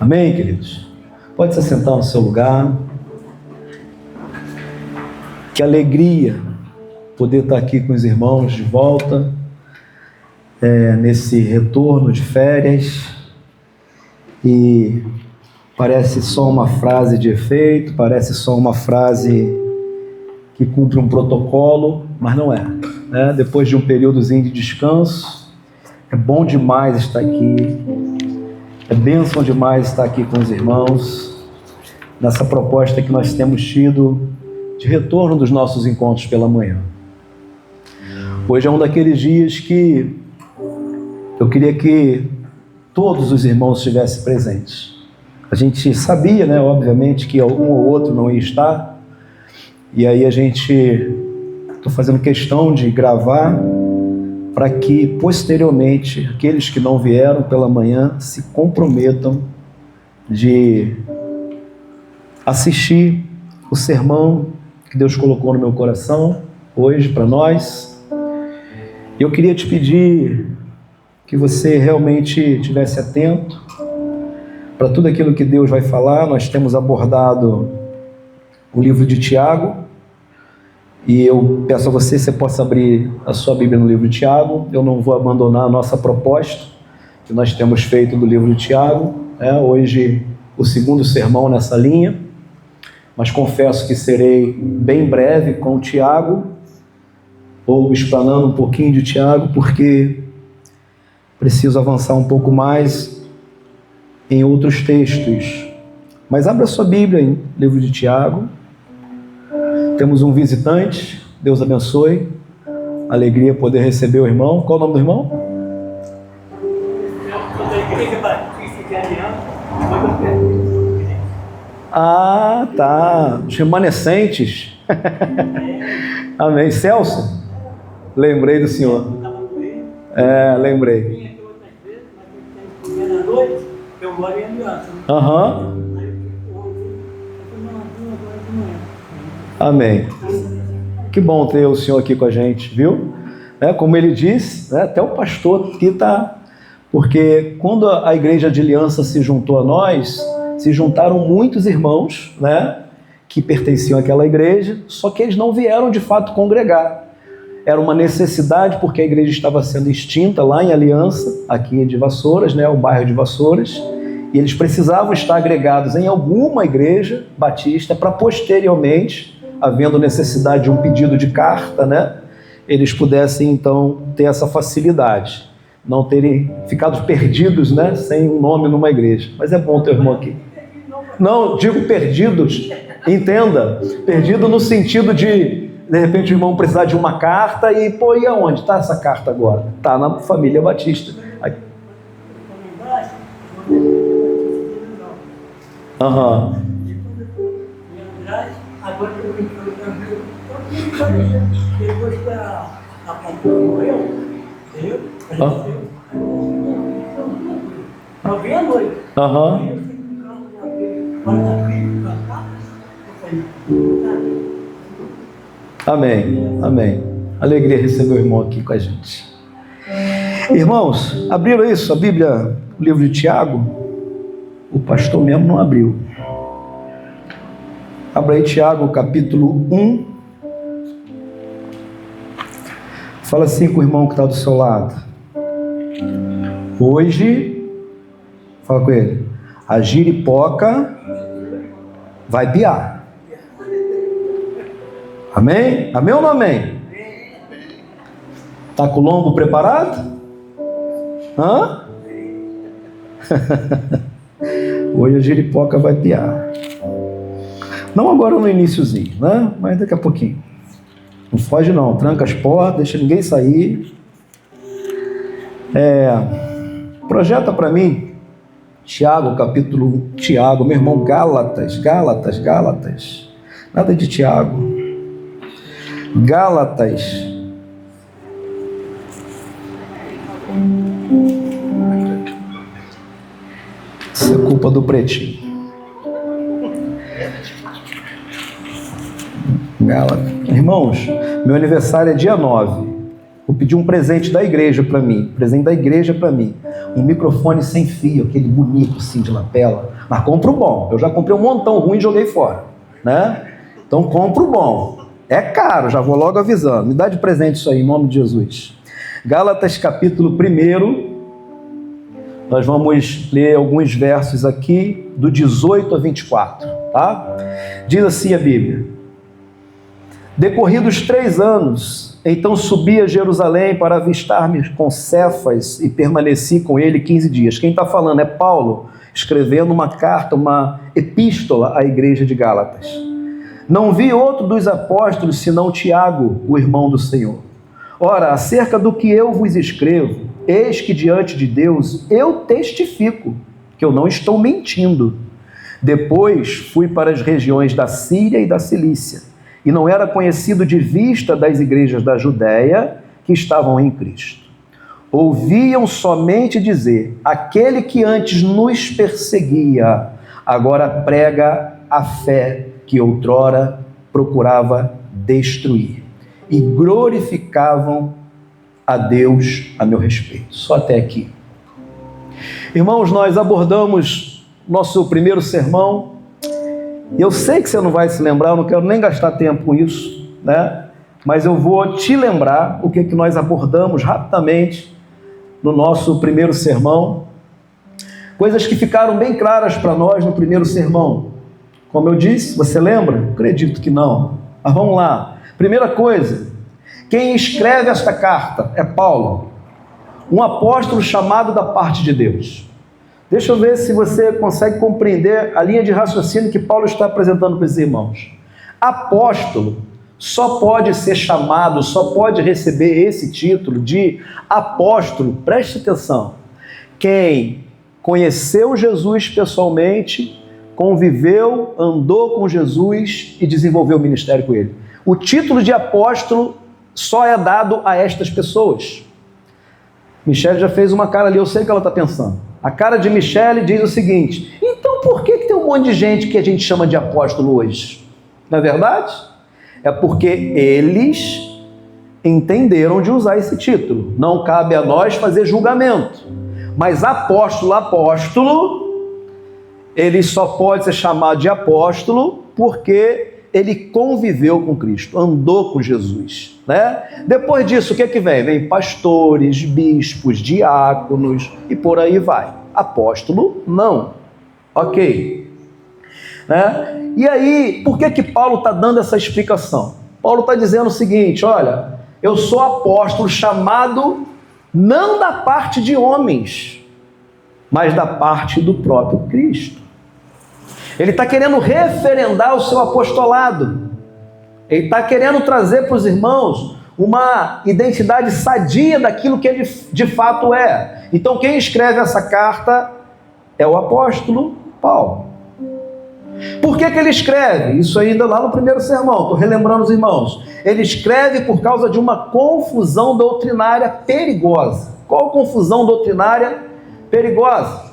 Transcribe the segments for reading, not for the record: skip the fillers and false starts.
Amém, queridos? Pode se sentar no seu lugar. Que alegria poder estar aqui com os irmãos de volta, nesse retorno de férias. E parece só uma frase de efeito, parece só uma frase que cumpre um protocolo, mas não é, né? Depois de um períodozinho de descanso, é bom demais estar aqui, é bênção demais estar aqui com os irmãos, nessa proposta que nós temos tido de retorno dos nossos encontros pela manhã. Hoje é um daqueles dias que eu queria que todos os irmãos estivessem presentes. A gente sabia, né, obviamente, que algum ou outro não ia estar, e aí estou fazendo questão de gravar para que posteriormente aqueles que não vieram pela manhã se comprometam de assistir o sermão que Deus colocou no meu coração hoje para nós. E eu queria te pedir que você realmente estivesse atento para tudo aquilo que Deus vai falar. Nós temos abordado o livro de Tiago, e eu peço a você, você possa abrir a sua Bíblia no livro de Tiago. Eu não vou abandonar a nossa proposta que nós temos feito do livro de Tiago, hoje o segundo sermão nessa linha, mas confesso que serei bem breve com o Tiago, ou explanando um pouquinho de Tiago, porque preciso avançar um pouco mais em outros textos. Mas abra sua Bíblia em livro de Tiago. Temos um visitante, Deus abençoe. Alegria poder receber o irmão. Qual o nome do irmão? Ah, tá. Os remanescentes. Amém. Celso? Lembrei do senhor. Lembrei. Eu moro em Aliança. Aham. Amém. Que bom ter o senhor aqui com a gente, viu? Como ele disse, até o pastor aqui está... Porque quando a igreja de Aliança se juntou a nós, se juntaram muitos irmãos, que pertenciam àquela igreja, só que eles não vieram de fato congregar. Era uma necessidade, porque a igreja estava sendo extinta lá em Aliança, aqui de Vassouras, o bairro de Vassouras, e eles precisavam estar agregados em alguma igreja batista para posteriormente, havendo necessidade de um pedido de carta, eles pudessem então ter essa facilidade, não terem ficado perdidos, sem um nome numa igreja. Mas é bom ter o irmão aqui. Não, digo perdidos, entenda, perdido no sentido de repente o irmão precisar de uma carta e, e aonde está essa carta agora? Está na família Batista. Aham. Agora eu vim para depois que a patroa morreu, entendeu? Eu vim à noite. Aham. Amém, amém. Alegria receber o irmão aqui com a gente. Irmãos, abriram isso, a Bíblia, o livro de Tiago? O pastor mesmo não abriu. Abra aí Tiago, capítulo 1. Fala assim com o irmão que está do seu lado. Hoje, fala com ele, a giripoca vai piar. Amém? Amém ou não amém? Está com o lombo preparado? Hã? Hoje a giripoca vai piar. Não agora no iniciozinho, mas daqui a pouquinho. Não foge não, tranca as portas, deixa ninguém sair. Projeta para mim Tiago, capítulo... Tiago, meu irmão, Gálatas. Nada de Tiago. Gálatas. Isso é culpa do pretinho. Gálatas. Irmãos, meu aniversário é dia 9. Vou pedir um presente da igreja para mim. Um microfone sem fio, aquele bonito assim de lapela. Mas compro bom. Eu já comprei um montão ruim e joguei fora, né? Então compro bom. É caro, já vou logo avisando. Me dá de presente isso aí, em nome de Jesus. Gálatas capítulo 1. Nós vamos ler alguns versos aqui, do 18 a 24, tá? Diz assim a Bíblia: decorridos 3 anos, então subi a Jerusalém para avistar-me com Cefas e permaneci com ele 15 dias. Quem está falando é Paulo, escrevendo uma carta, uma epístola à igreja de Gálatas. Não vi outro dos apóstolos senão Tiago, o irmão do Senhor. Ora, acerca do que eu vos escrevo, eis que diante de Deus eu testifico que eu não estou mentindo. Depois fui para as regiões da Síria e da Cilícia, e não era conhecido de vista das igrejas da Judéia que estavam em Cristo. Ouviam somente dizer: aquele que antes nos perseguia, agora prega a fé que outrora procurava destruir. E glorificavam a Deus a meu respeito. Só até aqui. Irmãos, nós abordamos nosso primeiro sermão. Eu sei que você não vai se lembrar, eu não quero nem gastar tempo com isso, né? Mas eu vou te lembrar o que nós abordamos rapidamente no nosso primeiro sermão. Coisas que ficaram bem claras para nós no primeiro sermão. Como eu disse, você lembra? Acredito que não. Mas vamos lá. Primeira coisa, quem escreve esta carta é Paulo, um apóstolo chamado da parte de Deus. Deixa eu ver se você consegue compreender a linha de raciocínio que Paulo está apresentando para esses irmãos. Apóstolo só pode ser chamado, só pode receber esse título de apóstolo, preste atenção, quem conheceu Jesus pessoalmente, conviveu, andou com Jesus e desenvolveu o ministério com ele. O título de apóstolo só é dado a estas pessoas. Michele já fez uma cara ali, eu sei o que ela está pensando. A cara de Michele diz o seguinte: então por que tem um monte de gente que a gente chama de apóstolo hoje? Não é verdade? É porque eles entenderam de usar esse título. Não cabe a nós fazer julgamento. Mas apóstolo, ele só pode ser chamado de apóstolo porque ele conviveu com Cristo, andou com Jesus, né? Depois disso, o que vem? Vem pastores, bispos, diáconos e por aí vai. Apóstolo, não. Ok. Né? E aí, por que Paulo está dando essa explicação? Paulo está dizendo o seguinte: olha, eu sou apóstolo chamado não da parte de homens, mas da parte do próprio Cristo. Ele está querendo referendar o seu apostolado. Ele está querendo trazer para os irmãos uma identidade sadia daquilo que ele de fato é. Então quem escreve essa carta é o apóstolo Paulo. Por que ele escreve? Isso ainda lá no primeiro sermão, estou relembrando os irmãos. Ele escreve por causa de uma confusão doutrinária perigosa. Qual confusão doutrinária perigosa?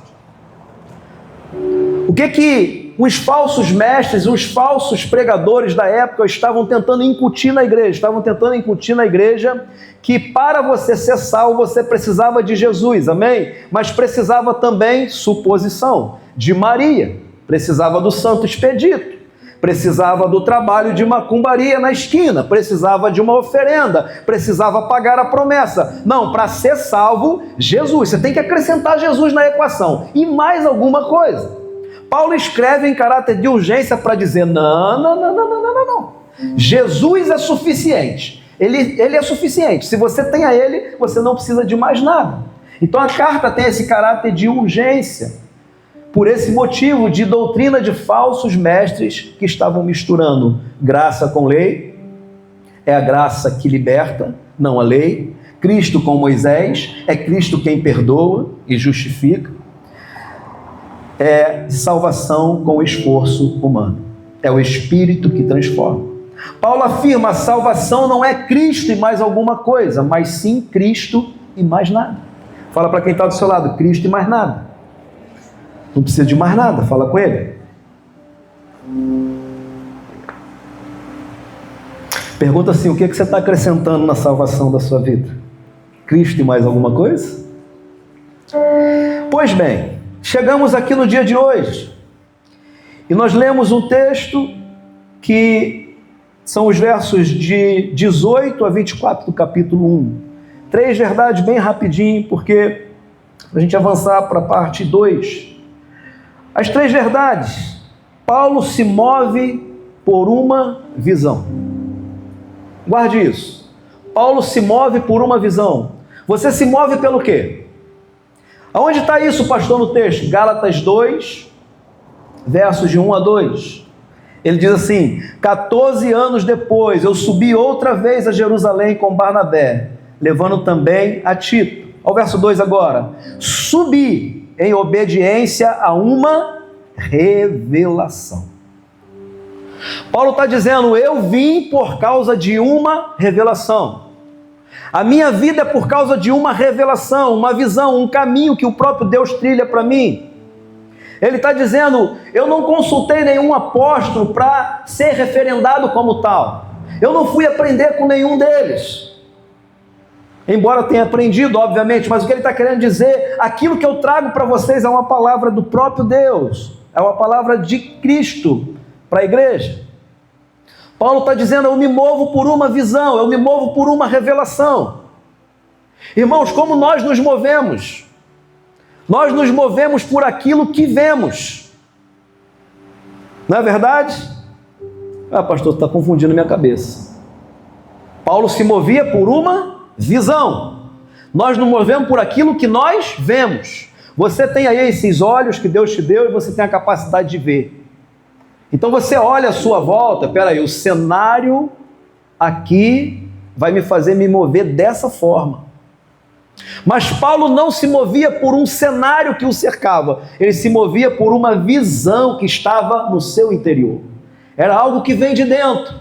O que os falsos mestres, os falsos pregadores da época estavam tentando incutir na igreja? Estavam tentando incutir na igreja que para você ser salvo, você precisava de Jesus, amém? Mas precisava também, suposição, de Maria. Precisava do Santo Expedito. Precisava do trabalho de macumbaria na esquina. Precisava de uma oferenda. Precisava pagar a promessa. Não, para ser salvo, Jesus. Você tem que acrescentar Jesus na equação. E mais alguma coisa. Paulo escreve em caráter de urgência para dizer: não. Jesus é suficiente. Ele é suficiente. Se você tem a ele, você não precisa de mais nada. Então a carta tem esse caráter de urgência. Por esse motivo de doutrina de falsos mestres que estavam misturando graça com lei. É a graça que liberta, não a lei. Cristo com Moisés. É Cristo quem perdoa e justifica. É salvação com esforço humano. É o Espírito que transforma. Paulo afirma: a salvação não é Cristo e mais alguma coisa, mas sim Cristo e mais nada. Fala para quem está do seu lado: Cristo e mais nada. Não precisa de mais nada, fala com ele. Pergunta assim: o que você está acrescentando na salvação da sua vida? Cristo e mais alguma coisa? Pois bem, chegamos aqui no dia de hoje e nós lemos um texto que são os versos de 18 a 24 do capítulo 1. 3 verdades bem rapidinho, porque a gente avançar para a parte 2. As 3 verdades. Paulo se move por uma visão. Guarde isso. Paulo se move por uma visão. Você se move pelo quê? Aonde está isso, pastor, no texto? Gálatas 2, versos de 1 a 2. Ele diz assim: 14 anos depois, eu subi outra vez a Jerusalém com Barnabé, levando também a Tito. Ao verso 2 agora. Subi em obediência a uma revelação. Paulo está dizendo, eu vim por causa de uma revelação. A minha vida é por causa de uma revelação, uma visão, um caminho que o próprio Deus trilha para mim. Ele está dizendo, eu não consultei nenhum apóstolo para ser referendado como tal. Eu não fui aprender com nenhum deles. Embora tenha aprendido, obviamente, mas o que ele está querendo dizer, aquilo que eu trago para vocês é uma palavra do próprio Deus. É uma palavra de Cristo para a igreja. Paulo está dizendo, eu me movo por uma visão, eu me movo por uma revelação. Irmãos, como nós nos movemos? Nós nos movemos por aquilo que vemos. Não é verdade? Ah, pastor, está confundindo minha cabeça. Paulo se movia por uma visão. Nós nos movemos por aquilo que nós vemos. Você tem aí esses olhos que Deus te deu e você tem a capacidade de ver. Então você olha à sua volta, peraí, o cenário aqui vai me fazer me mover dessa forma. Mas Paulo não se movia por um cenário que o cercava, ele se movia por uma visão que estava no seu interior. Era algo que vem de dentro.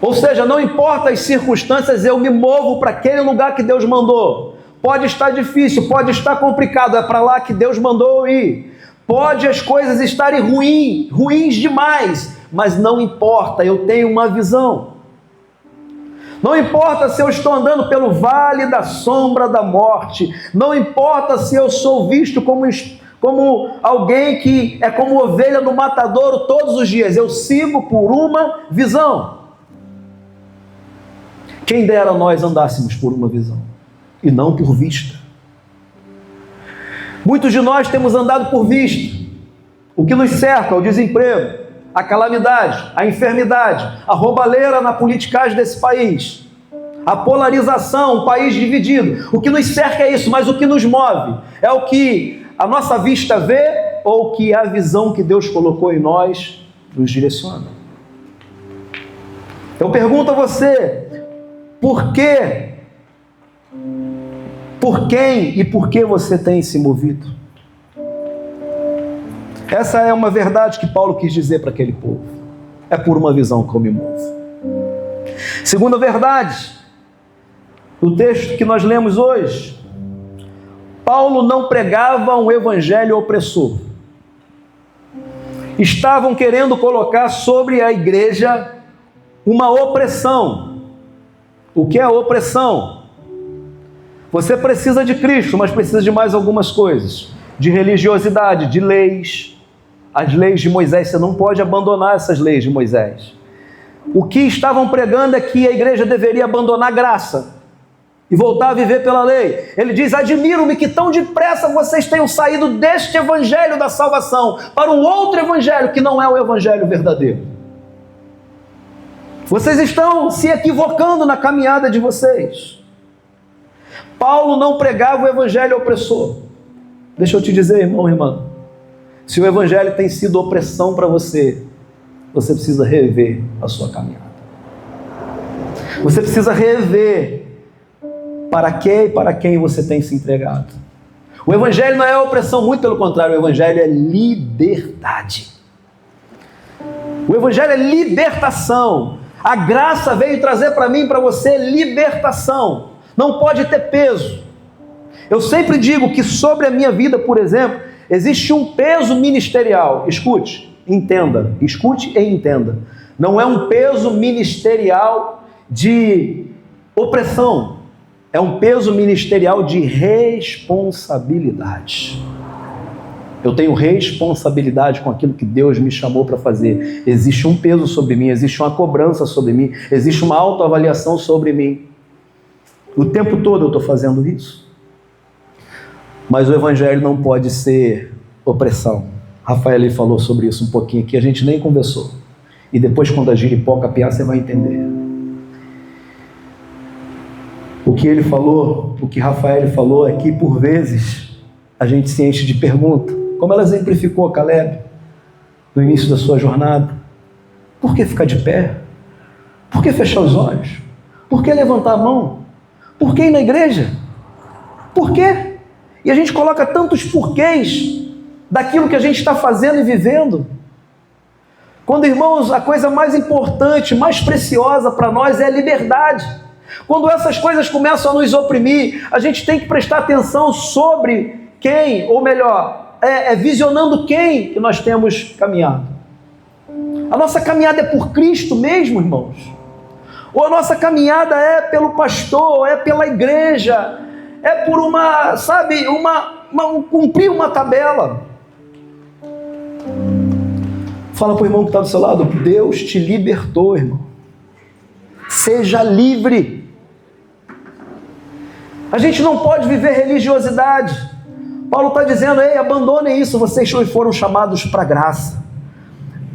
Ou seja, não importa as circunstâncias, eu me movo para aquele lugar que Deus mandou. Pode estar difícil, pode estar complicado, é para lá que Deus mandou ir. Pode as coisas estarem ruins demais, mas não importa, eu tenho uma visão. Não importa se eu estou andando pelo vale da sombra da morte, não importa se eu sou visto como alguém que é como ovelha no matadouro todos os dias, eu sigo por uma visão. Quem dera nós andássemos por uma visão, e não por vista. Muitos de nós temos andado por vista. O que nos cerca, o desemprego, a calamidade, a enfermidade, a roubalheira na politicagem desse país, a polarização, um país dividido. O que nos cerca é isso, mas o que nos move é o que a nossa vista vê ou o que a visão que Deus colocou em nós nos direciona. Eu pergunto a você, por quê? Por quem e por que você tem se movido? Essa é uma verdade que Paulo quis dizer para aquele povo. É por uma visão que eu me movo. Segunda verdade, o texto que nós lemos hoje, Paulo não pregava um evangelho opressor. Estavam querendo colocar sobre a igreja uma opressão. O que é opressão? Você precisa de Cristo, mas precisa de mais algumas coisas. De religiosidade, de leis. As leis de Moisés, você não pode abandonar essas leis de Moisés. O que estavam pregando é que a igreja deveria abandonar a graça e voltar a viver pela lei. Ele diz, admiro-me que tão depressa vocês tenham saído deste evangelho da salvação para um outro evangelho que não é o evangelho verdadeiro. Vocês estão se equivocando na caminhada de vocês. Paulo não pregava o evangelho opressor. Deixa eu te dizer, irmão e irmã, se o evangelho tem sido opressão para você, você precisa rever a sua caminhada. Você precisa rever para que e para quem você tem se entregado. O evangelho não é opressão, muito pelo contrário, o evangelho é liberdade. O evangelho é libertação. A graça veio trazer para mim e para você libertação. Não pode ter peso. Eu sempre digo que sobre a minha vida, por exemplo, existe um peso ministerial. Escute, entenda. Escute e entenda. Não é um peso ministerial de opressão. É um peso ministerial de responsabilidade. Eu tenho responsabilidade com aquilo que Deus me chamou para fazer. Existe um peso sobre mim, existe uma cobrança sobre mim, existe uma autoavaliação sobre mim. O tempo todo eu estou fazendo isso. Mas o evangelho não pode ser opressão. Rafael falou sobre isso um pouquinho aqui, a gente nem conversou. E depois, quando a giripoca piar, você vai entender. O que ele falou, o que Rafael falou é que, por vezes, a gente se enche de pergunta, como ela exemplificou Caleb no início da sua jornada. Por que ficar de pé? Por que fechar os olhos? Por que levantar a mão? Por que ir na igreja? Por quê? E a gente coloca tantos porquês daquilo que a gente está fazendo e vivendo. Quando, irmãos, a coisa mais importante, mais preciosa para nós é a liberdade. Quando essas coisas começam a nos oprimir, a gente tem que prestar atenção sobre quem, ou melhor, visionando quem que nós temos caminhado. A nossa caminhada é por Cristo mesmo, irmãos? Ou a nossa caminhada é pelo pastor, é pela igreja, é por cumprir uma tabela? Fala para o irmão que está do seu lado, Deus te libertou, irmão. Seja livre. A gente não pode viver religiosidade. Paulo está dizendo, ei, abandonem isso, vocês foram chamados para a graça.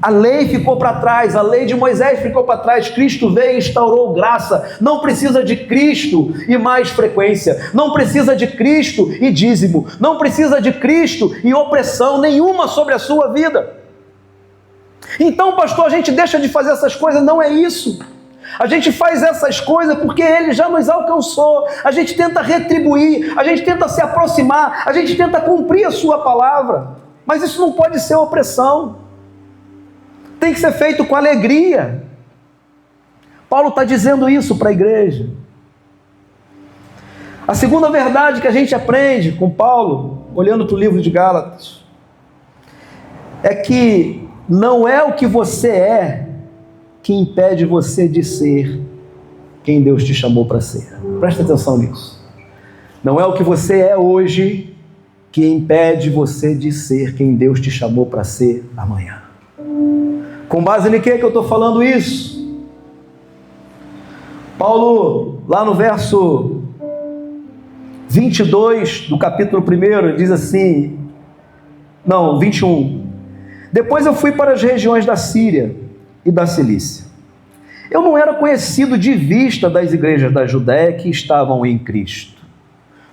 A lei ficou para trás, a lei de Moisés ficou para trás, Cristo veio e instaurou graça. Não precisa de Cristo e mais frequência, não precisa de Cristo e dízimo, não precisa de Cristo e opressão nenhuma sobre a sua vida. Então, pastor, a gente deixa de fazer essas coisas, não é isso. A gente faz essas coisas porque Ele já nos alcançou. A gente tenta retribuir, a gente tenta se aproximar, a gente tenta cumprir a sua palavra. Mas isso não pode ser opressão. Tem que ser feito com alegria. Paulo está dizendo isso para a igreja. A segunda verdade que a gente aprende com Paulo, olhando para o livro de Gálatas, é que não é o que você é que impede você de ser quem Deus te chamou para ser. Presta atenção nisso. Não é o que você é hoje que impede você de ser quem Deus te chamou para ser amanhã. Com base em que eu estou falando isso? Paulo, lá no verso 22 do capítulo 1, diz assim, 21. Depois eu fui para as regiões da Síria e da Cilícia. Eu não era conhecido de vista das igrejas da Judéia que estavam em Cristo.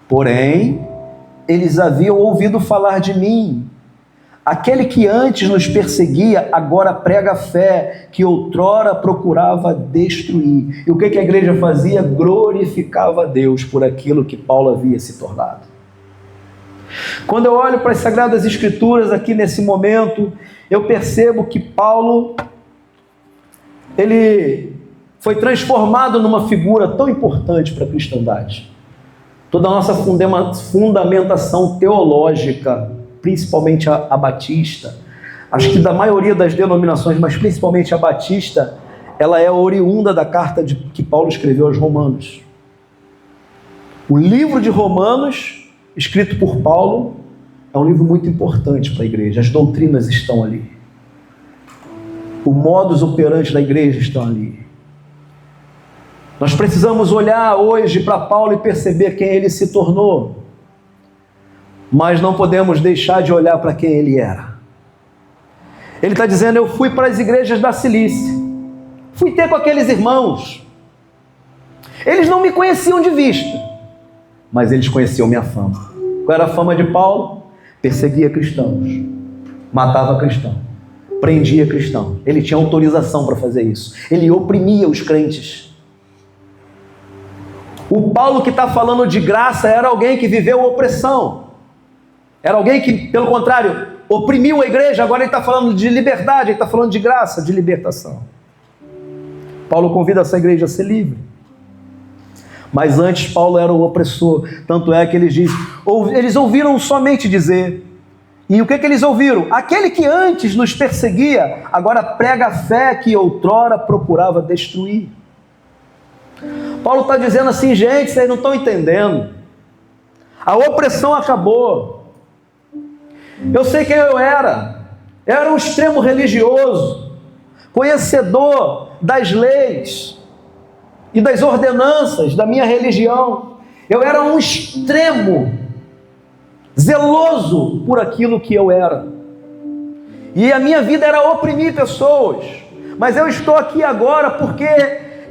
Porém, eles haviam ouvido falar de mim. Aquele que antes nos perseguia, agora prega a fé, que outrora procurava destruir. E o que a igreja fazia? Glorificava a Deus por aquilo que Paulo havia se tornado. Quando eu olho para as Sagradas Escrituras aqui nesse momento, eu percebo que Paulo, ele foi transformado numa figura tão importante para a cristandade. Toda a nossa fundamentação teológica, principalmente a batista, acho que da maioria das denominações, mas principalmente a batista, ela é oriunda da carta que Paulo escreveu aos Romanos. O livro de Romanos, escrito por Paulo, é um livro muito importante para a igreja. As doutrinas estão ali. O modus operandi da igreja estão ali. Nós precisamos olhar hoje para Paulo e perceber quem ele se tornou. Mas não podemos deixar de olhar para quem ele era. Ele está dizendo, eu fui para as igrejas da Cilícia. Fui ter com aqueles irmãos. Eles não me conheciam de vista, mas eles conheciam minha fama. Qual era a fama de Paulo? Perseguia cristãos, matava cristãos, prendia cristãos. Ele tinha autorização para fazer isso. Ele oprimia os crentes. O Paulo que está falando de graça era alguém que viveu opressão. Era alguém que, pelo contrário, oprimiu a igreja. Agora ele está falando de liberdade, ele está falando de graça, de libertação. Paulo convida essa igreja a ser livre. Mas antes Paulo era o opressor. Tanto é que eles ouviram somente dizer. E o que eles ouviram? Aquele que antes nos perseguia, agora prega a fé que outrora procurava destruir. Paulo está dizendo assim, gente, vocês não estão entendendo. A opressão acabou. Eu sei quem eu era. Eu era um extremo religioso, conhecedor das leis e das ordenanças da minha religião. Eu era um extremo, zeloso por aquilo que eu era. E a minha vida era oprimir pessoas. Mas eu estou aqui agora porque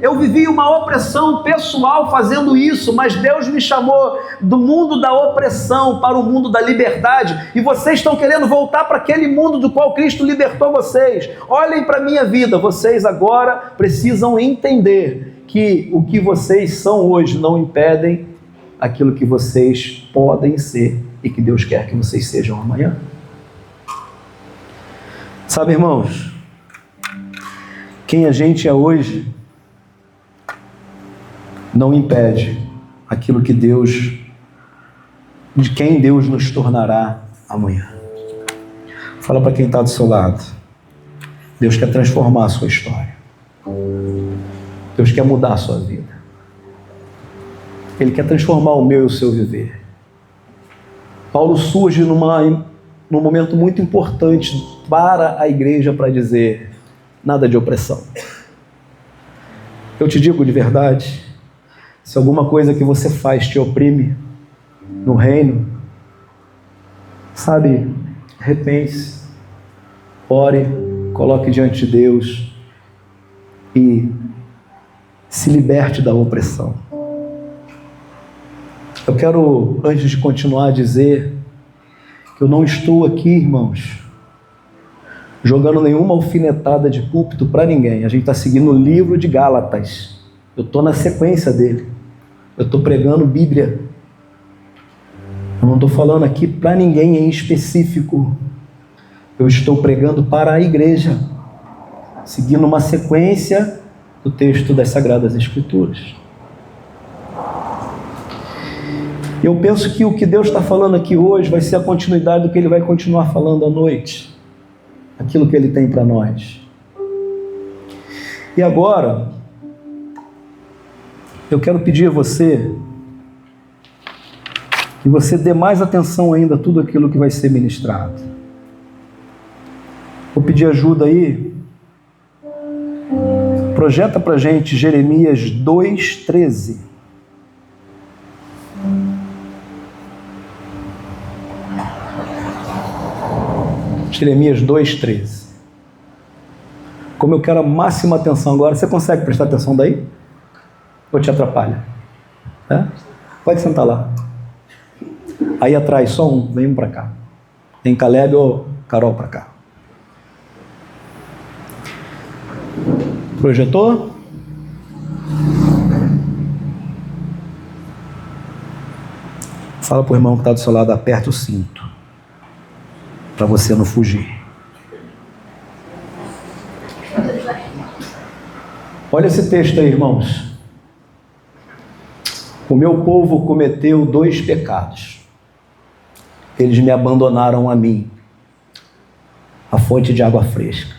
eu vivi uma opressão pessoal fazendo isso, mas Deus me chamou do mundo da opressão para o mundo da liberdade, e vocês estão querendo voltar para aquele mundo do qual Cristo libertou vocês. Olhem para a minha vida, vocês agora precisam entender que o que vocês são hoje não impedem aquilo que vocês podem ser e que Deus quer que vocês sejam amanhã. Sabe, irmãos, quem a gente é hoje não impede aquilo que Deus, de quem Deus nos tornará amanhã. Fala para quem está do seu lado. Deus quer transformar a sua história. Deus quer mudar a sua vida. Ele quer transformar o meu e o seu viver. Paulo surge num momento muito importante para a igreja para dizer: nada de opressão. Eu te digo de verdade, se alguma coisa que você faz te oprime no reino, sabe, repense, ore, coloque diante de Deus e se liberte da opressão. Eu quero, antes de continuar, dizer que eu não estou aqui, irmãos, jogando nenhuma alfinetada de púlpito para ninguém. A gente está seguindo o livro de Gálatas. Eu estou na sequência dele. Eu estou pregando Bíblia. Eu não estou falando aqui para ninguém em específico. Eu estou pregando para a igreja, seguindo uma sequência do texto das Sagradas Escrituras. Eu penso que o que Deus está falando aqui hoje vai ser a continuidade do que Ele vai continuar falando à noite. Aquilo que Ele tem para nós. E agora, eu quero pedir a você que você dê mais atenção ainda a tudo aquilo que vai ser ministrado. Vou pedir ajuda aí. Projeta para a gente Jeremias 2,13. Jeremias 2,13. Como eu quero a máxima atenção agora, você consegue prestar atenção daí? Ou te atrapalha? É? Pode sentar lá. Aí atrás, só um, vem um para cá. Tem Caleb ou Carol para cá. Projetou? Fala para o irmão que está do seu lado, aperte o cinto, para você não fugir. Olha esse texto aí, irmãos. O meu povo cometeu 2 pecados. Eles me abandonaram a mim, a fonte de água fresca.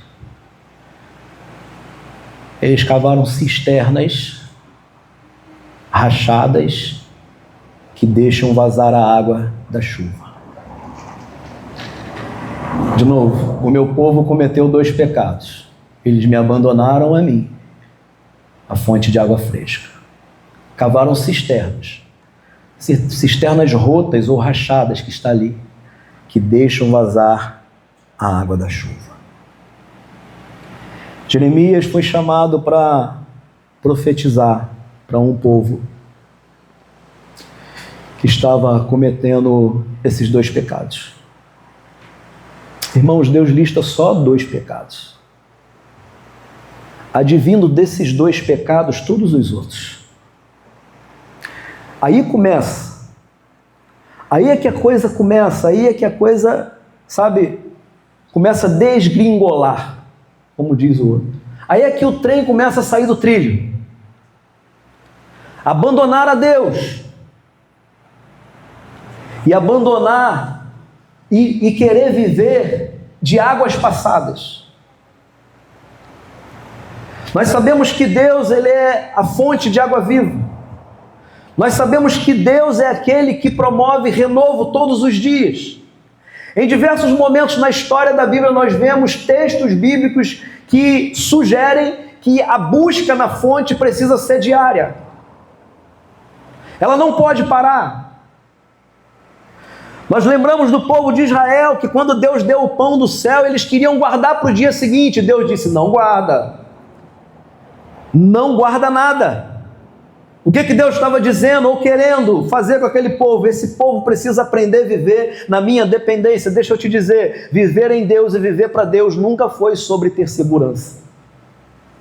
Eles cavaram cisternas rachadas que deixam vazar a água da chuva. De novo, o meu povo cometeu 2 pecados. Eles me abandonaram a mim, a fonte de água fresca. Cavaram cisternas rotas ou rachadas que está ali, que deixam vazar a água da chuva. Jeremias foi chamado para profetizar para um povo que estava cometendo esses 2 pecados. Irmãos, Deus lista só 2 pecados. Advindo desses 2 pecados, todos os outros. Aí começa. Aí é que a coisa começa. Aí é que a coisa, sabe, começa a desgringolar, como diz o outro. Aí é que o trem começa a sair do trilho. Abandonar a Deus. E abandonar e querer viver de águas passadas. Nós sabemos que Deus, Ele é a fonte de água viva. Nós sabemos que Deus é aquele que promove renovo todos os dias. Em diversos momentos na história da Bíblia nós vemos textos bíblicos que sugerem que a busca na fonte precisa ser diária. Ela não pode parar. Nós lembramos do povo de Israel que quando Deus deu o pão do céu, eles queriam guardar para o dia seguinte. Deus disse: não guarda. Não guarda nada. O que Deus estava dizendo ou querendo fazer com aquele povo? Esse povo precisa aprender a viver na minha dependência. Deixa eu te dizer, viver em Deus e viver para Deus nunca foi sobre ter segurança.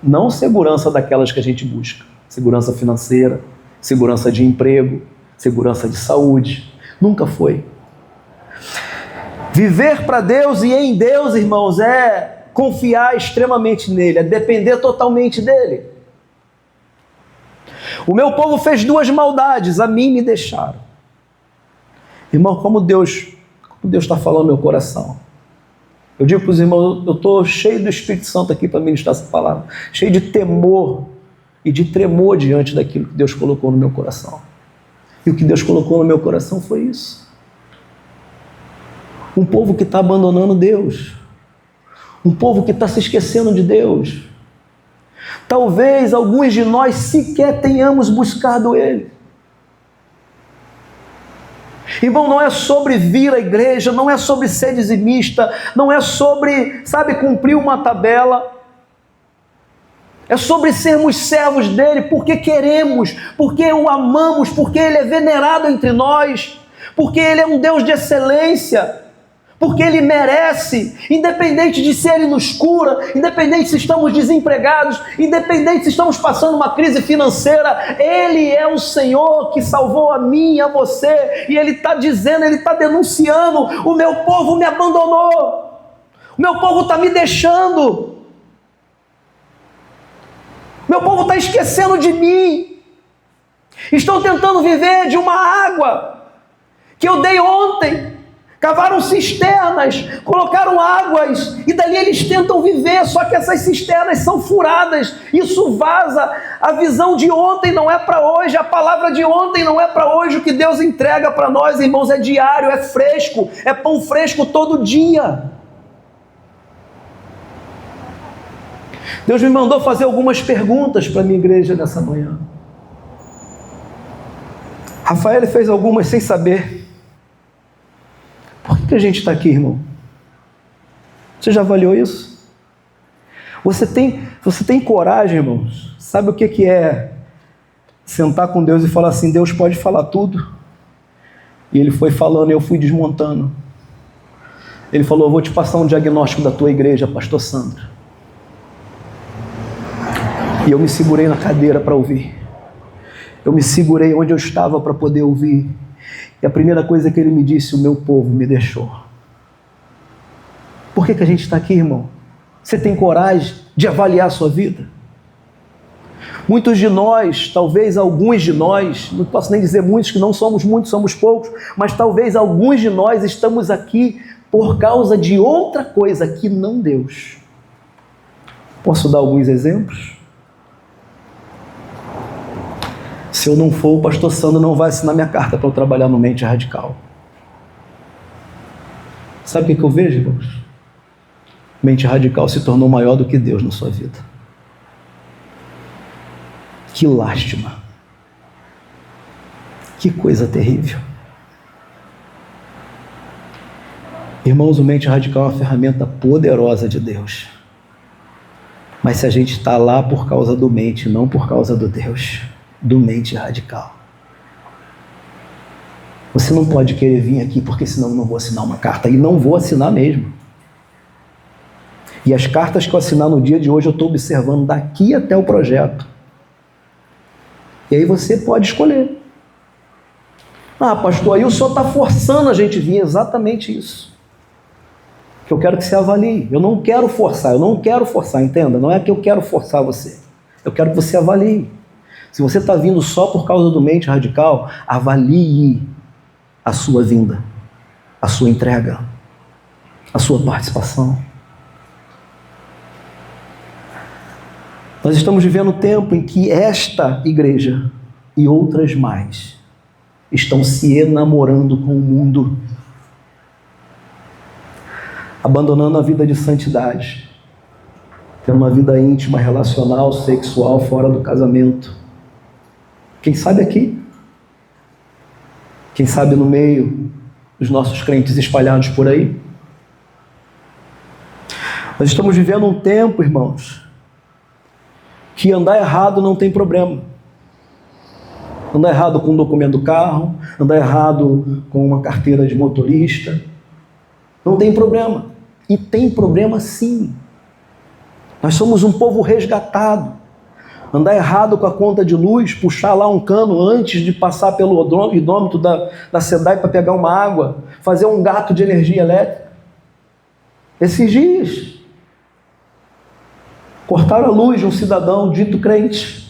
Não segurança daquelas que a gente busca. Segurança financeira, segurança de emprego, segurança de saúde. Nunca foi. Viver para Deus e em Deus, irmãos, é confiar extremamente nele, é depender totalmente dele. O meu povo fez duas maldades, a mim me deixaram. Irmão, como Deus está falando no meu coração. Eu digo para os irmãos, eu estou cheio do Espírito Santo aqui para ministrar essa palavra, cheio de temor e de tremor diante daquilo que Deus colocou no meu coração. E o que Deus colocou no meu coração foi isso. Um povo que está abandonando Deus. Um povo que está se esquecendo de Deus. Talvez alguns de nós sequer tenhamos buscado Ele. Irmão, não é sobre vir à igreja, não é sobre ser dizimista, não é sobre, cumprir uma tabela. É sobre sermos servos dEle, porque queremos, porque o amamos, porque Ele é venerado entre nós, porque Ele é um Deus de excelência, porque Ele merece, independente de se Ele nos cura, independente se estamos desempregados, independente se estamos passando uma crise financeira, Ele é o Senhor que salvou a mim e a você, e Ele está dizendo, Ele está denunciando: o meu povo me abandonou, o meu povo está me deixando, meu povo está esquecendo de mim, estão tentando viver de uma água que eu dei ontem. Cavaram cisternas, colocaram águas, e dali eles tentam viver, só que essas cisternas são furadas, isso vaza, a visão de ontem não é para hoje, a palavra de ontem não é para hoje, o que Deus entrega para nós, irmãos, é diário, é fresco, é pão fresco todo dia. Deus me mandou fazer algumas perguntas para a minha igreja nessa manhã. Rafael fez algumas sem saber. Por que a gente está aqui, irmão? Você já avaliou isso? Você tem coragem, irmãos? Sabe o que é sentar com Deus e falar assim: Deus pode falar tudo? E Ele foi falando e eu fui desmontando. Ele falou: eu vou te passar um diagnóstico da tua igreja, pastor Sandro. E eu me segurei na cadeira para ouvir. Eu me segurei onde eu estava para poder ouvir. E a primeira coisa que Ele me disse: o meu povo me deixou. Por que a gente está aqui, irmão? Você tem coragem de avaliar a sua vida? Muitos de nós, talvez alguns de nós, não posso nem dizer muitos, que não somos muitos, somos poucos, mas talvez alguns de nós estamos aqui por causa de outra coisa que não Deus. Posso dar alguns exemplos? Se eu não for, o pastor Sandro não vai assinar minha carta para eu trabalhar no Mente Radical. Sabe o que eu vejo, irmãos? Mente Radical se tornou maior do que Deus na sua vida. Que lástima. Que coisa terrível. Irmãos, o Mente Radical é uma ferramenta poderosa de Deus. Mas se a gente está lá por causa do Mente, não por causa do Deus, do Mente Radical. Você não pode querer vir aqui porque senão eu não vou assinar uma carta. E não vou assinar mesmo. E as cartas que eu assinar no dia de hoje eu estou observando daqui até o projeto. E aí você pode escolher. Ah, pastor, aí o senhor está forçando a gente vir. Exatamente isso. Que eu quero que você avalie. Eu não quero forçar, entenda? Não é que eu quero forçar você. Eu quero que você avalie. Se você está vindo só por causa do Mente Radical, avalie a sua vinda, a sua entrega, a sua participação. Nós estamos vivendo um tempo em que esta igreja e outras mais estão se enamorando com o mundo, abandonando a vida de santidade, tendo uma vida íntima, relacional, sexual, fora do casamento. Quem sabe aqui? Quem sabe no meio dos nossos crentes espalhados por aí? Nós estamos vivendo um tempo, irmãos, que andar errado não tem problema. Andar errado com o documento do carro, andar errado com uma carteira de motorista, não tem problema. E tem problema sim. Nós somos um povo resgatado. Andar errado com a conta de luz, puxar lá um cano antes de passar pelo hidrômetro da SEDAI para pegar uma água, fazer um gato de energia elétrica. Esses dias, cortaram a luz de um cidadão dito crente.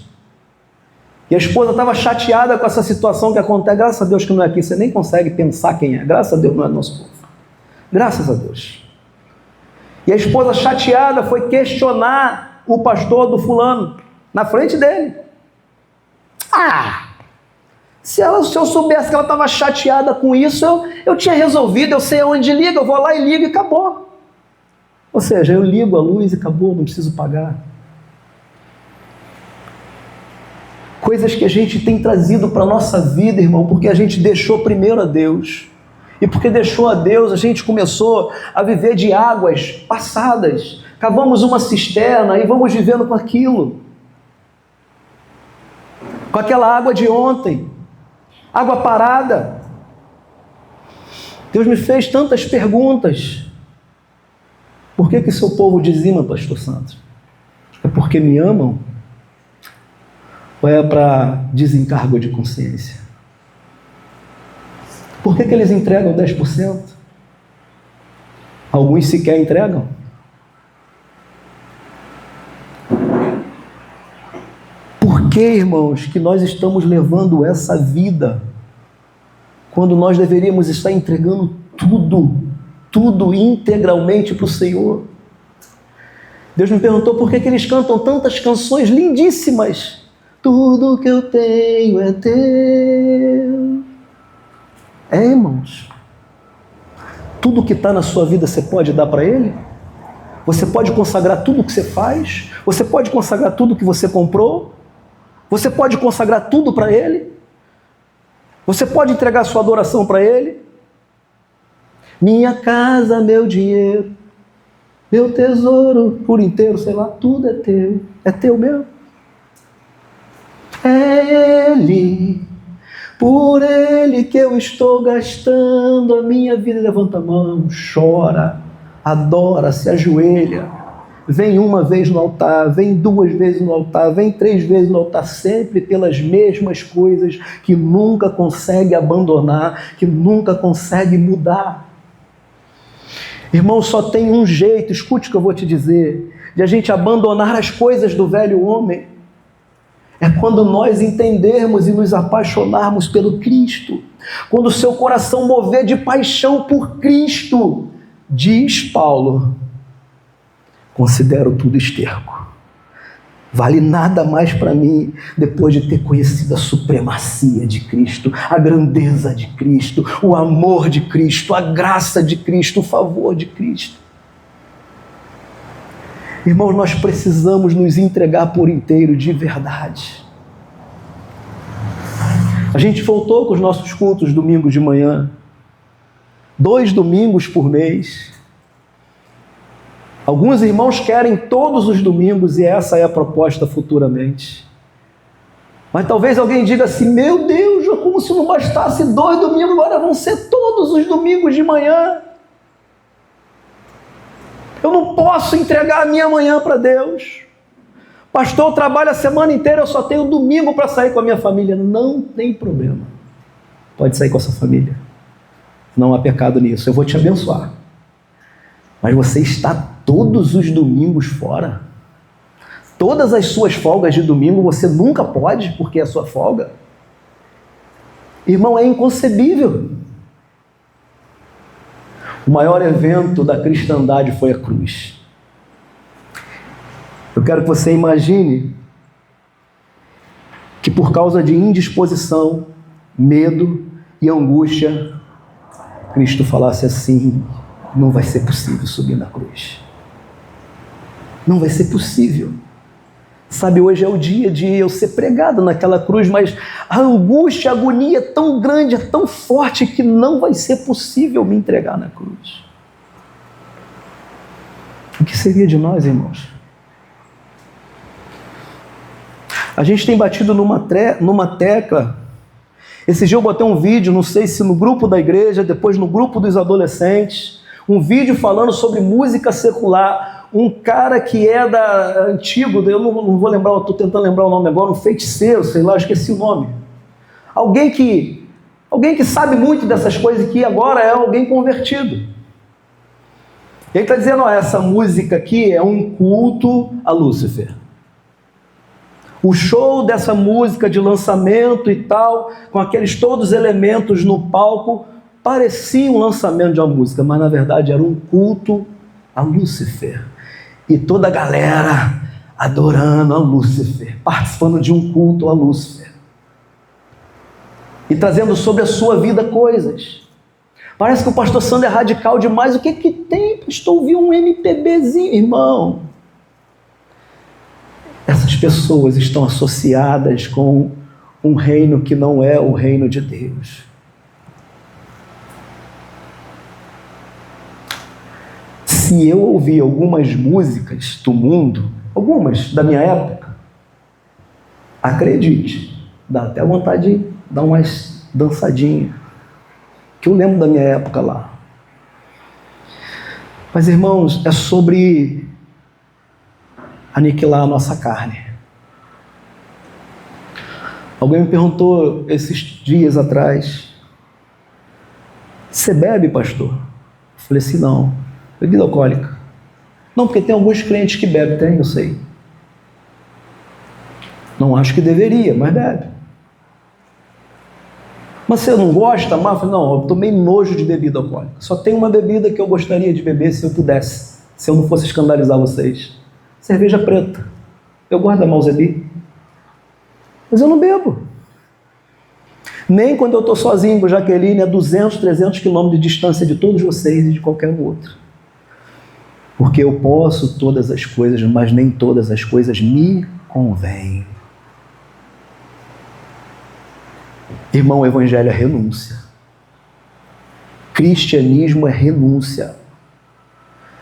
E a esposa estava chateada com essa situação que acontece. Graças a Deus que não é aqui, você nem consegue pensar quem é. Graças a Deus não é nosso povo. Graças a Deus. E a esposa chateada foi questionar o pastor do fulano, na frente dele. Se eu soubesse que ela estava chateada com isso, eu tinha resolvido, eu sei aonde liga, eu vou lá e ligo e acabou. Ou seja, eu ligo a luz e acabou, não preciso pagar. Coisas que a gente tem trazido para a nossa vida, irmão, porque a gente deixou primeiro a Deus. E porque deixou a Deus, a gente começou a viver de águas passadas. Cavamos uma cisterna e vamos vivendo com aquilo. Com aquela água de ontem. Água parada. Deus me fez tantas perguntas. Por que seu povo dizima, pastor Santos? É porque me amam? Ou é para desencargo de consciência? Por que eles entregam 10%? Alguns sequer entregam. Por que, irmãos, que nós estamos levando essa vida quando nós deveríamos estar entregando tudo integralmente para o Senhor? Deus me perguntou por que eles cantam tantas canções lindíssimas. Tudo que eu tenho é teu. Irmãos, tudo que está na sua vida você pode dar para Ele? Você pode consagrar tudo que você faz? Você pode consagrar tudo que você comprou? Você pode consagrar tudo para Ele? Você pode entregar sua adoração para Ele? Minha casa, meu dinheiro, meu tesouro por inteiro, sei lá, tudo é teu. É teu mesmo? É Ele, por Ele que eu estou gastando a minha vida. Levanta a mão, chora, adora, se ajoelha. Vem uma vez no altar, vem 2 vezes no altar, vem 3 vezes no altar, sempre pelas mesmas coisas que nunca consegue abandonar, que nunca consegue mudar. Irmão, só tem um jeito, escute o que eu vou te dizer, de a gente abandonar as coisas do velho homem. É quando nós entendermos e nos apaixonarmos pelo Cristo. Quando o seu coração mover de paixão por Cristo. Diz Paulo, considero tudo esterco. Vale nada mais para mim depois de ter conhecido a supremacia de Cristo, a grandeza de Cristo, o amor de Cristo, a graça de Cristo, o favor de Cristo. Irmãos, nós precisamos nos entregar por inteiro, de verdade. A gente voltou com os nossos cultos domingo de manhã. 2 domingos por mês. Alguns irmãos querem todos os domingos e essa é a proposta futuramente. Mas talvez alguém diga assim, meu Deus, como se não bastasse 2 domingos, agora vão ser todos os domingos de manhã. Eu não posso entregar a minha manhã para Deus. Pastor, eu trabalho a semana inteira, eu só tenho domingo para sair com a minha família. Não tem problema. Pode sair com a sua família. Não há pecado nisso. Eu vou te abençoar. Mas você está todos os domingos fora. Todas as suas folgas de domingo você nunca pode, porque é a sua folga. Irmão, é inconcebível. O maior evento da cristandade foi a cruz. Eu quero que você imagine que por causa de indisposição, medo e angústia, Cristo falasse assim: não vai ser possível subir na cruz. Não vai ser possível. Sabe, hoje é o dia de eu ser pregado naquela cruz, mas a angústia, a agonia é tão grande, é tão forte, que não vai ser possível me entregar na cruz. O que seria de nós, irmãos? A gente tem batido numa tecla. Esse dia eu botei um vídeo, não sei se no grupo da igreja, depois no grupo dos adolescentes, um vídeo falando sobre música secular. Um cara que é antigo, eu não vou lembrar, estou tentando lembrar o nome agora, um feiticeiro, sei lá, esqueci o nome. Alguém que sabe muito dessas coisas e que agora é alguém convertido. Ele está dizendo: essa música aqui é um culto a Lúcifer. O show dessa música de lançamento e tal, com aqueles todos os elementos no palco, parecia um lançamento de uma música, mas na verdade era um culto a Lúcifer. E toda a galera adorando a Lúcifer, participando de um culto a Lúcifer. E trazendo sobre a sua vida coisas. Parece que o pastor Sandro é radical demais. O que tem? Pastor, ouvi um MPBzinho, irmão. Essas pessoas estão associadas com um reino que não é o reino de Deus. Se eu ouvir algumas músicas do mundo, algumas da minha época, acredite, dá até vontade de dar umas dançadinhas, que eu lembro da minha época lá. Mas, irmãos, é sobre aniquilar a nossa carne. Alguém me perguntou esses dias atrás: você bebe, pastor? Eu falei assim: não, bebida alcoólica. Não, porque tem alguns crentes que bebem. Tem, eu sei. Não acho que deveria, mas bebe. Mas você não gosta, mas? Eu falei: não, eu tomei nojo de bebida alcoólica. Só tem uma bebida que eu gostaria de beber se eu pudesse, se eu não fosse escandalizar vocês: cerveja preta. Eu gosto da Malzebi, mas eu não bebo. Nem quando eu estou sozinho com Jaqueline, a 200, 300 quilômetros de distância de todos vocês e de qualquer outro. Porque eu posso todas as coisas, mas nem todas as coisas me convêm. Irmão, o evangelho é renúncia. Cristianismo é renúncia.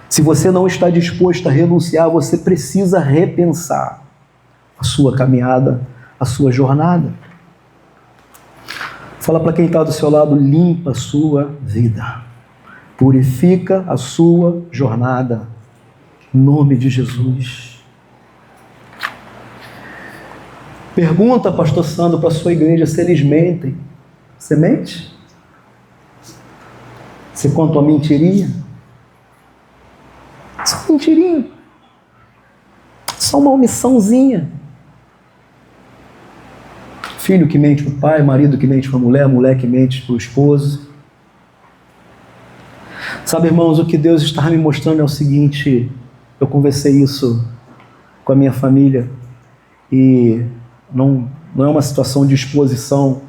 Se você não está disposto a renunciar, você precisa repensar a sua caminhada, a sua jornada. Fala para quem está do seu lado: limpa a sua vida. Purifica a sua jornada. Em nome de Jesus. Pergunta, pastor Sandro, para a sua igreja se eles mentem. Você mente? Você conta uma mentirinha? Só mentirinha. Só uma omissãozinha. Filho que mente para o pai, marido que mente para a mulher, mulher que mente para o esposo. Sabe, irmãos, o que Deus está me mostrando é o seguinte: eu conversei isso com a minha família e não é uma situação de exposição,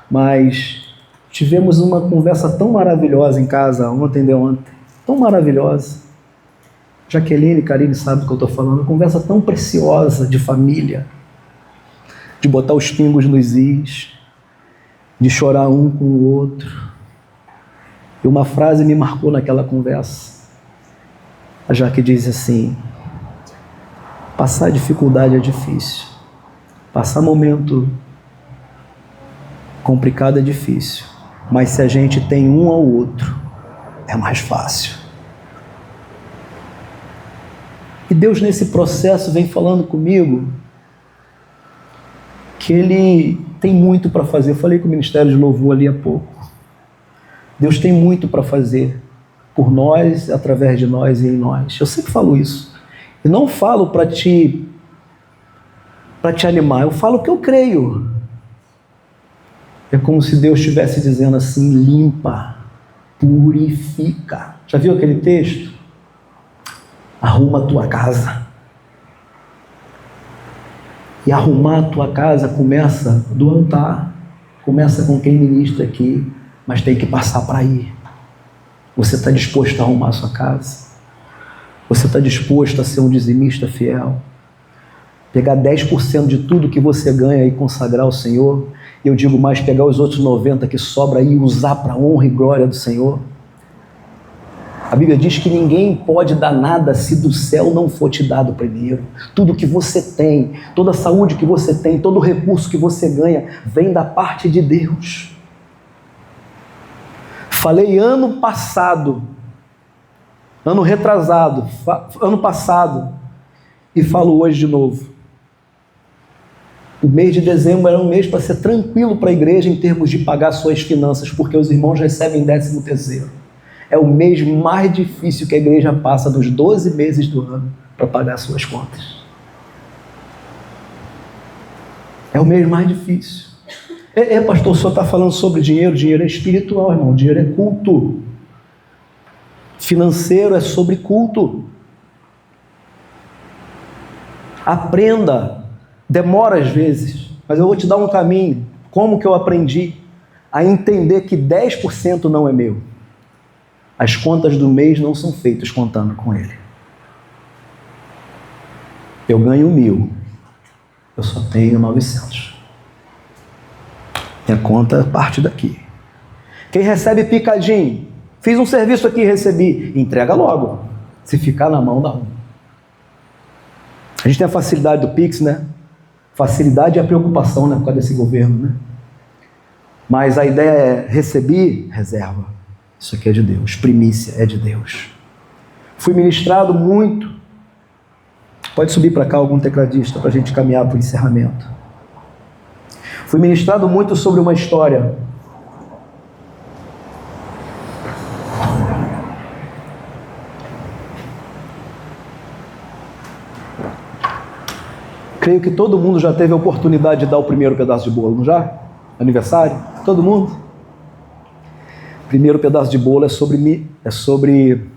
mas tivemos uma conversa tão maravilhosa em casa ontem, tão maravilhosa. Jaqueline e Karine sabem do que eu estou falando. Uma conversa tão preciosa de família, de botar os pingos nos is, de chorar um com o outro. E uma frase me marcou naquela conversa. A Jaque diz assim: passar dificuldade é difícil, passar momento complicado é difícil, mas se a gente tem um ao outro, é mais fácil. E Deus, nesse processo, vem falando comigo que Ele tem muito para fazer. Eu falei com o Ministério de Louvor ali há pouco. Deus tem muito para fazer por nós, através de nós e em nós. Eu sempre falo isso. E não falo para te animar, eu falo o que eu creio. É como se Deus estivesse dizendo assim: limpa, purifica. Já viu aquele texto? Arruma a tua casa. E arrumar a tua casa começa do altar, começa com quem ministra aqui, mas tem que passar para aí. Você está disposto a arrumar a sua casa? Você está disposto a ser um dizimista fiel? Pegar 10% de tudo que você ganha e consagrar ao Senhor? Eu digo mais, pegar os outros 90% que sobra aí e usar para a honra e glória do Senhor? A Bíblia diz que ninguém pode dar nada se do céu não for te dado primeiro. Tudo que você tem, toda a saúde que você tem, todo o recurso que você ganha, vem da parte de Deus. Falei ano passado, ano retrasado, ano passado, e falo hoje de novo. O mês de dezembro era um mês para ser tranquilo para a igreja em termos de pagar suas finanças, porque os irmãos recebem 13º. É o mês mais difícil que a igreja passa nos 12 meses do ano para pagar suas contas. É o mês mais difícil. Pastor, o senhor está falando sobre dinheiro? Dinheiro é espiritual, irmão. Dinheiro é culto. Financeiro é sobre culto. Aprenda. Demora às vezes, mas eu vou te dar um caminho. Como que eu aprendi a entender que 10% não é meu? As contas do mês não são feitas contando com ele. Eu ganho 1.000, eu só tenho 900. Minha conta parte daqui. Quem recebe picadinho, fiz um serviço aqui e recebi, entrega logo. Se ficar na mão, dá ruim. A gente tem a facilidade do Pix, né? Facilidade e a preocupação, né, por causa desse governo, né? Mas a ideia é receber, reserva. Isso aqui é de Deus, primícia é de Deus. Fui ministrado muito. Pode subir para cá algum tecladista para a gente caminhar para o encerramento. Fui ministrado muito sobre uma história. Creio que todo mundo já teve a oportunidade de dar o primeiro pedaço de bolo, não já? Aniversário? Todo mundo? Primeiro pedaço de bolo é sobre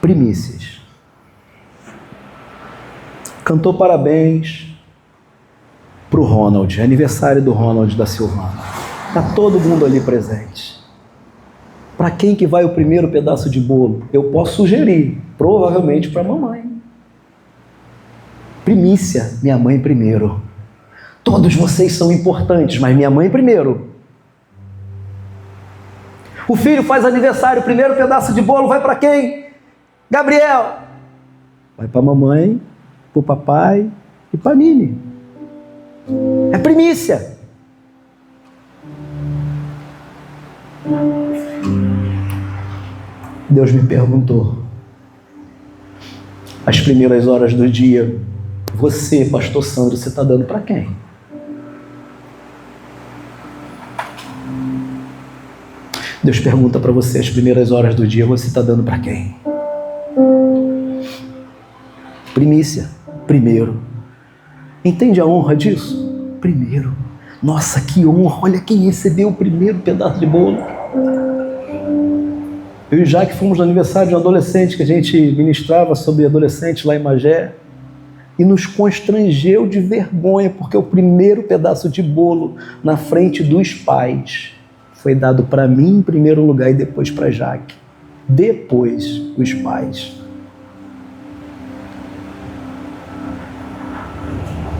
primícias. Cantou parabéns para o Ronald, aniversário do Ronald da Silvana. Está todo mundo ali presente. Para quem que vai o primeiro pedaço de bolo? Eu posso sugerir, provavelmente para a mamãe. Primícia, minha mãe primeiro. Todos vocês são importantes, mas minha mãe primeiro. O filho faz aniversário, o primeiro pedaço de bolo vai para quem? Gabriel. Vai para a mamãe, para o papai e para a Nini. É primícia. Deus me perguntou, as primeiras horas do dia, você, pastor Sandro, você está dando para quem? Deus pergunta para você, as primeiras horas do dia, você está dando para quem? Primícia, primeiro. Entende a honra disso? Primeiro. Nossa, que honra, olha quem recebeu o primeiro pedaço de bolo. Eu e Jaque fomos no aniversário de um adolescente que a gente ministrava sobre adolescentes lá em Magé e nos constrangeu de vergonha, porque o primeiro pedaço de bolo na frente dos pais foi dado para mim em primeiro lugar e depois para Jaque. Depois, os pais.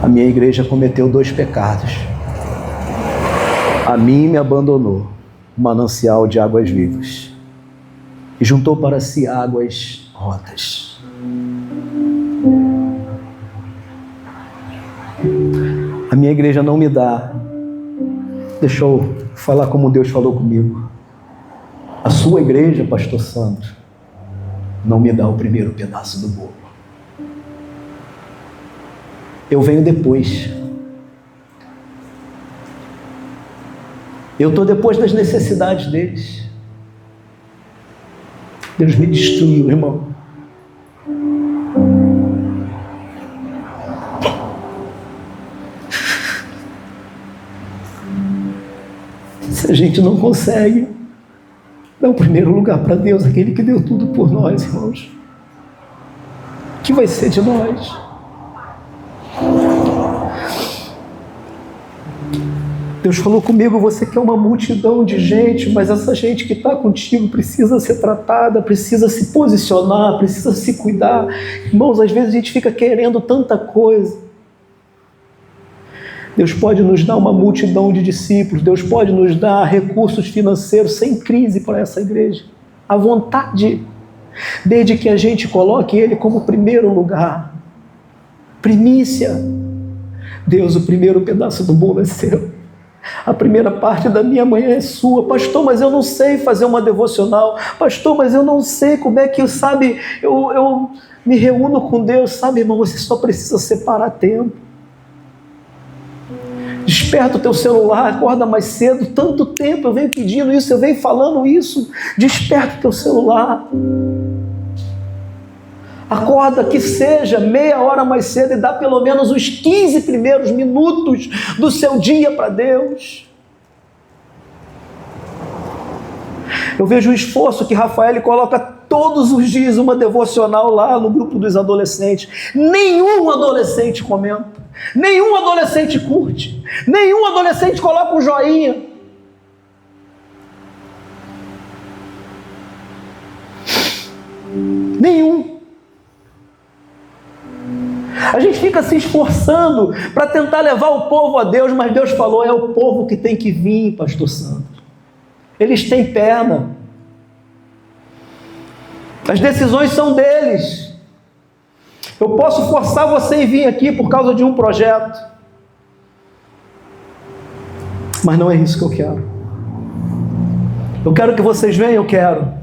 A minha igreja cometeu 2 pecados. A mim me abandonou, o manancial de águas vivas, e juntou para si águas rotas. A minha igreja não me dá. Deixa eu falar como Deus falou comigo. A sua igreja, pastor Sandro, não me dá o primeiro pedaço do bolo. Eu venho depois. Eu estou depois das necessidades deles. Deus me destruiu, irmão. Se a gente não consegue dar o primeiro lugar para Deus, aquele que deu tudo por nós, irmãos, o que vai ser de nós? Deus falou comigo, você quer uma multidão de gente, mas essa gente que está contigo precisa ser tratada, precisa se posicionar, precisa se cuidar. Irmãos, às vezes a gente fica querendo tanta coisa. Deus pode nos dar uma multidão de discípulos, Deus pode nos dar recursos financeiros sem crise para essa igreja. À vontade, desde que a gente coloque Ele como primeiro lugar. Primícia. Deus, o primeiro pedaço do bolo é seu. A primeira parte da minha manhã é sua. Pastor, mas eu não sei fazer uma devocional. Pastor, mas eu não sei como é que eu me reúno com Deus. Sabe, irmão, você só precisa separar tempo. Desperta o teu celular, acorda mais cedo. Tanto tempo eu venho pedindo isso, eu venho falando isso. Desperta o teu celular. Acorda, que seja meia hora mais cedo e dá pelo menos os 15 primeiros minutos do seu dia para Deus. Eu vejo o esforço que Rafael coloca todos os dias uma devocional lá no grupo dos adolescentes. Nenhum adolescente comenta, nenhum adolescente curte, nenhum adolescente coloca um joinha. Nenhum. A gente fica se esforçando para tentar levar o povo a Deus, mas Deus falou, é o povo que tem que vir, pastor Santos. Eles têm perna. As decisões são deles. Eu posso forçar você a vir aqui por causa de um projeto, mas não é isso que eu quero. Eu quero que vocês venham, eu quero.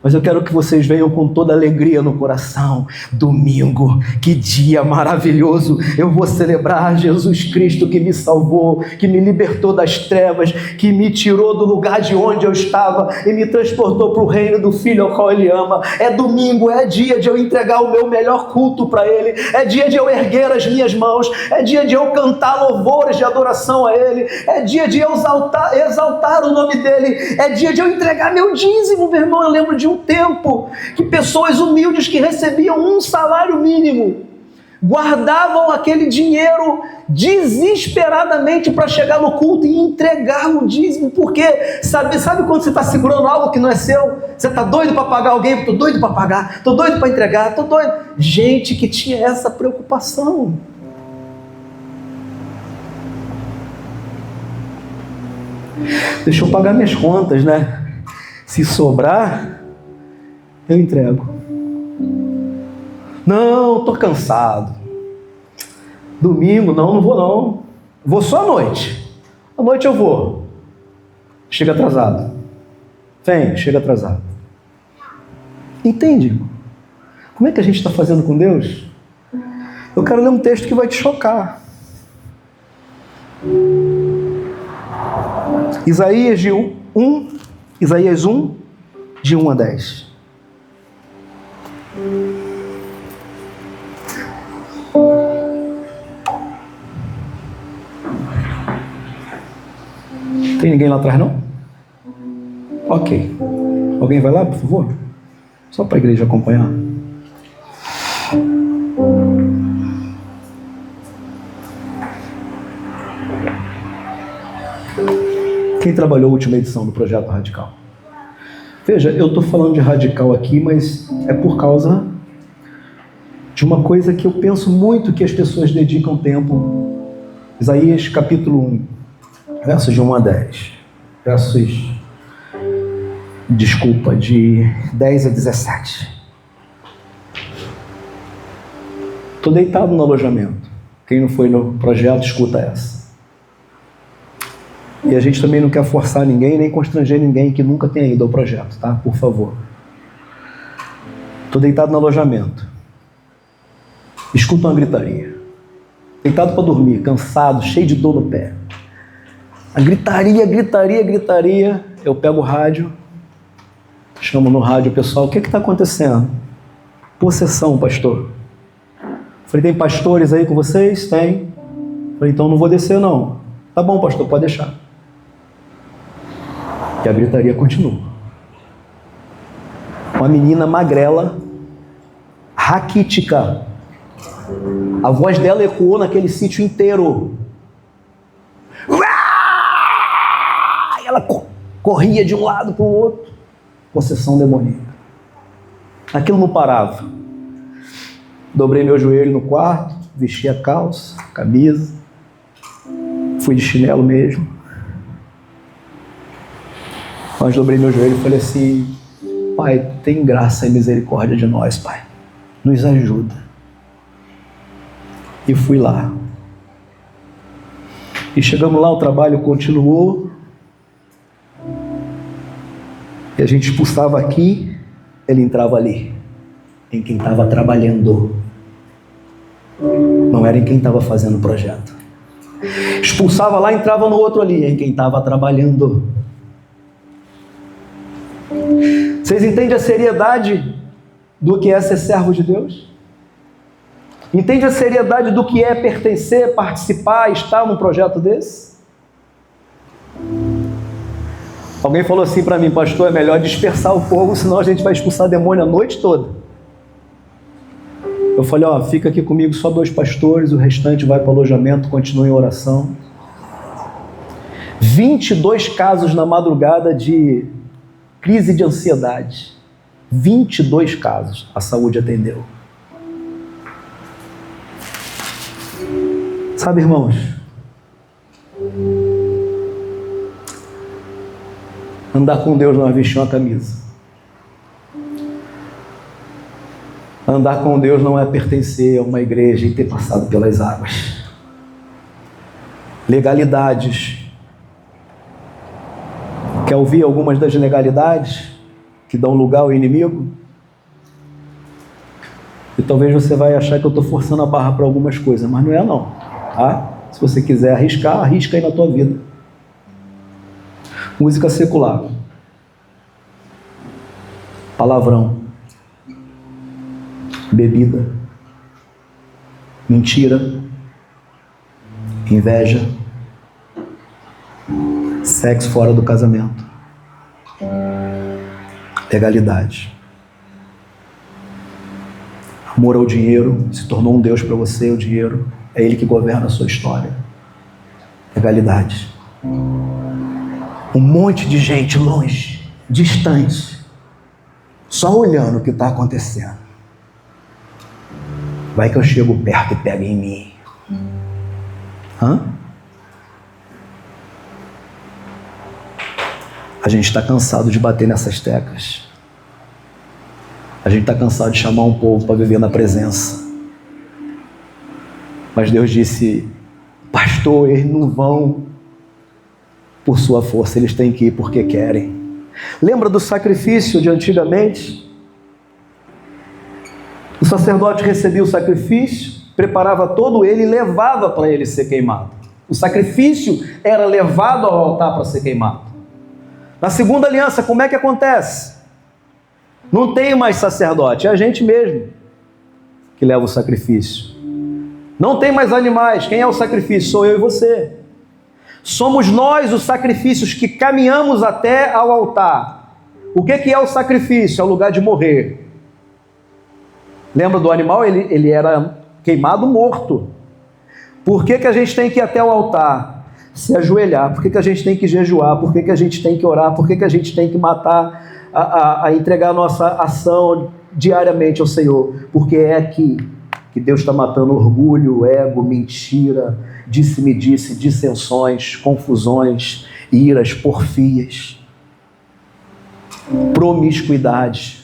Mas eu quero que vocês venham com toda alegria no coração. Domingo, que dia maravilhoso. Eu vou celebrar Jesus Cristo que me salvou, que me libertou das trevas, que me tirou do lugar de onde eu estava e me transportou para o reino do Filho ao qual Ele ama. É domingo, é dia de eu entregar o meu melhor culto para Ele. É dia de eu erguer as minhas mãos. É dia de eu cantar louvores de adoração a Ele. É dia de eu exaltar o nome dEle. É dia de eu entregar meu dízimo, meu irmão. Eu lembro de um tempo que pessoas humildes que recebiam um salário mínimo guardavam aquele dinheiro desesperadamente para chegar no culto e entregar o dízimo, porque sabe quando você está segurando algo que não é seu? Você está doido para pagar alguém? Estou doido para pagar, estou doido para entregar, estou doido. Gente que tinha essa preocupação. Deixa eu pagar minhas contas, né? Se sobrar, eu entrego. Não, estou cansado. Domingo, não vou não. Vou só à noite. À noite eu vou. Chega atrasado. Vem, chega atrasado. Entende? Como é que a gente está fazendo com Deus? Eu quero ler um texto que vai te chocar. Isaías 1, de 1 a 10. Tem ninguém lá atrás, não? Ok. Alguém vai lá, por favor? Só para a igreja acompanhar. Quem trabalhou a última edição do Projeto Radical? Veja, eu estou falando de radical aqui, mas é por causa de uma coisa que eu penso muito que as pessoas dedicam tempo. Isaías capítulo 1, versos de 1 a 10. De 10 a 17. Estou deitado no alojamento. Quem não foi no projeto, escuta essa. E a gente também não quer forçar ninguém, nem constranger ninguém que nunca tenha ido ao projeto, tá? Por favor. Estou deitado no alojamento. Escuto uma gritaria. Deitado para dormir, cansado, cheio de dor no pé. A gritaria. Eu pego o rádio, chamo no rádio o pessoal. O que está acontecendo? Possessão, pastor. Falei, tem pastores aí com vocês? Tem. Falei, então não vou descer não. Tá bom, pastor, pode deixar. E a gritaria continua. Uma menina magrela, raquítica. A voz dela ecoou naquele sítio inteiro. ela corria de um lado para o outro. Possessão demoníaca. Aquilo não parava. Dobrei meu joelho no quarto, vesti a calça, camisa, fui de chinelo mesmo. Mas dobrei meu joelho e falei assim: Pai, tem graça e misericórdia de nós, Pai. Nos ajuda. E fui lá. E chegamos lá, o trabalho continuou. E a gente expulsava aqui, ele entrava ali. Em quem estava trabalhando. Não era em quem estava fazendo o projeto. Expulsava lá, entrava no outro ali, em quem estava trabalhando. Vocês entendem a seriedade do que é ser servo de Deus? Entende a seriedade do que é pertencer, participar, estar num projeto desse? Alguém falou assim para mim: pastor, é melhor dispersar o povo, senão a gente vai expulsar demônio a noite toda. Eu falei: ó, fica aqui comigo só 2 pastores, o restante vai para o alojamento, continua em oração. 22 casos na madrugada de crise de ansiedade. 22 casos a saúde atendeu. Sabe, irmãos, andar com Deus não é vestir uma camisa. Andar com Deus não é pertencer a uma igreja e ter passado pelas águas. Legalidades. Quer ouvir algumas das legalidades que dão lugar ao inimigo? E talvez você vai achar que eu estou forçando a barra para algumas coisas, mas não é não, tá? Se você quiser arriscar, arrisca aí na tua vida. Música secular. Palavrão. Bebida. Mentira. Inveja. Sexo fora do casamento. Legalidade. Amor ao dinheiro. Se tornou um Deus para você, o dinheiro. É Ele que governa a sua história. Legalidade. Um monte de gente longe, distante, só olhando o que está acontecendo. Vai que eu chego perto e pega em mim. A gente está cansado de bater nessas teclas. A gente está cansado de chamar um povo para viver na presença. Mas Deus disse: pastor, eles não vão por sua força, eles têm que ir porque querem. Lembra do sacrifício de antigamente? O sacerdote recebia o sacrifício, preparava todo ele e levava para ele ser queimado. O sacrifício era levado ao altar para ser queimado. Na segunda aliança, como é que acontece? Não tem mais sacerdote, é a gente mesmo que leva o sacrifício. Não tem mais animais, quem é o sacrifício? Sou eu e você. Somos nós os sacrifícios que caminhamos até ao altar. O que é o sacrifício? É o lugar de morrer. Lembra do animal? Ele era queimado morto. Por que a gente tem que ir até o altar? Se ajoelhar. Por que a gente tem que jejuar? Por que a gente tem que orar? Por que a gente tem que matar, a entregar a nossa ação diariamente ao Senhor? Porque é aqui que Deus está matando orgulho, ego, mentira, disse-me-disse, dissensões, confusões, iras, porfias, promiscuidade,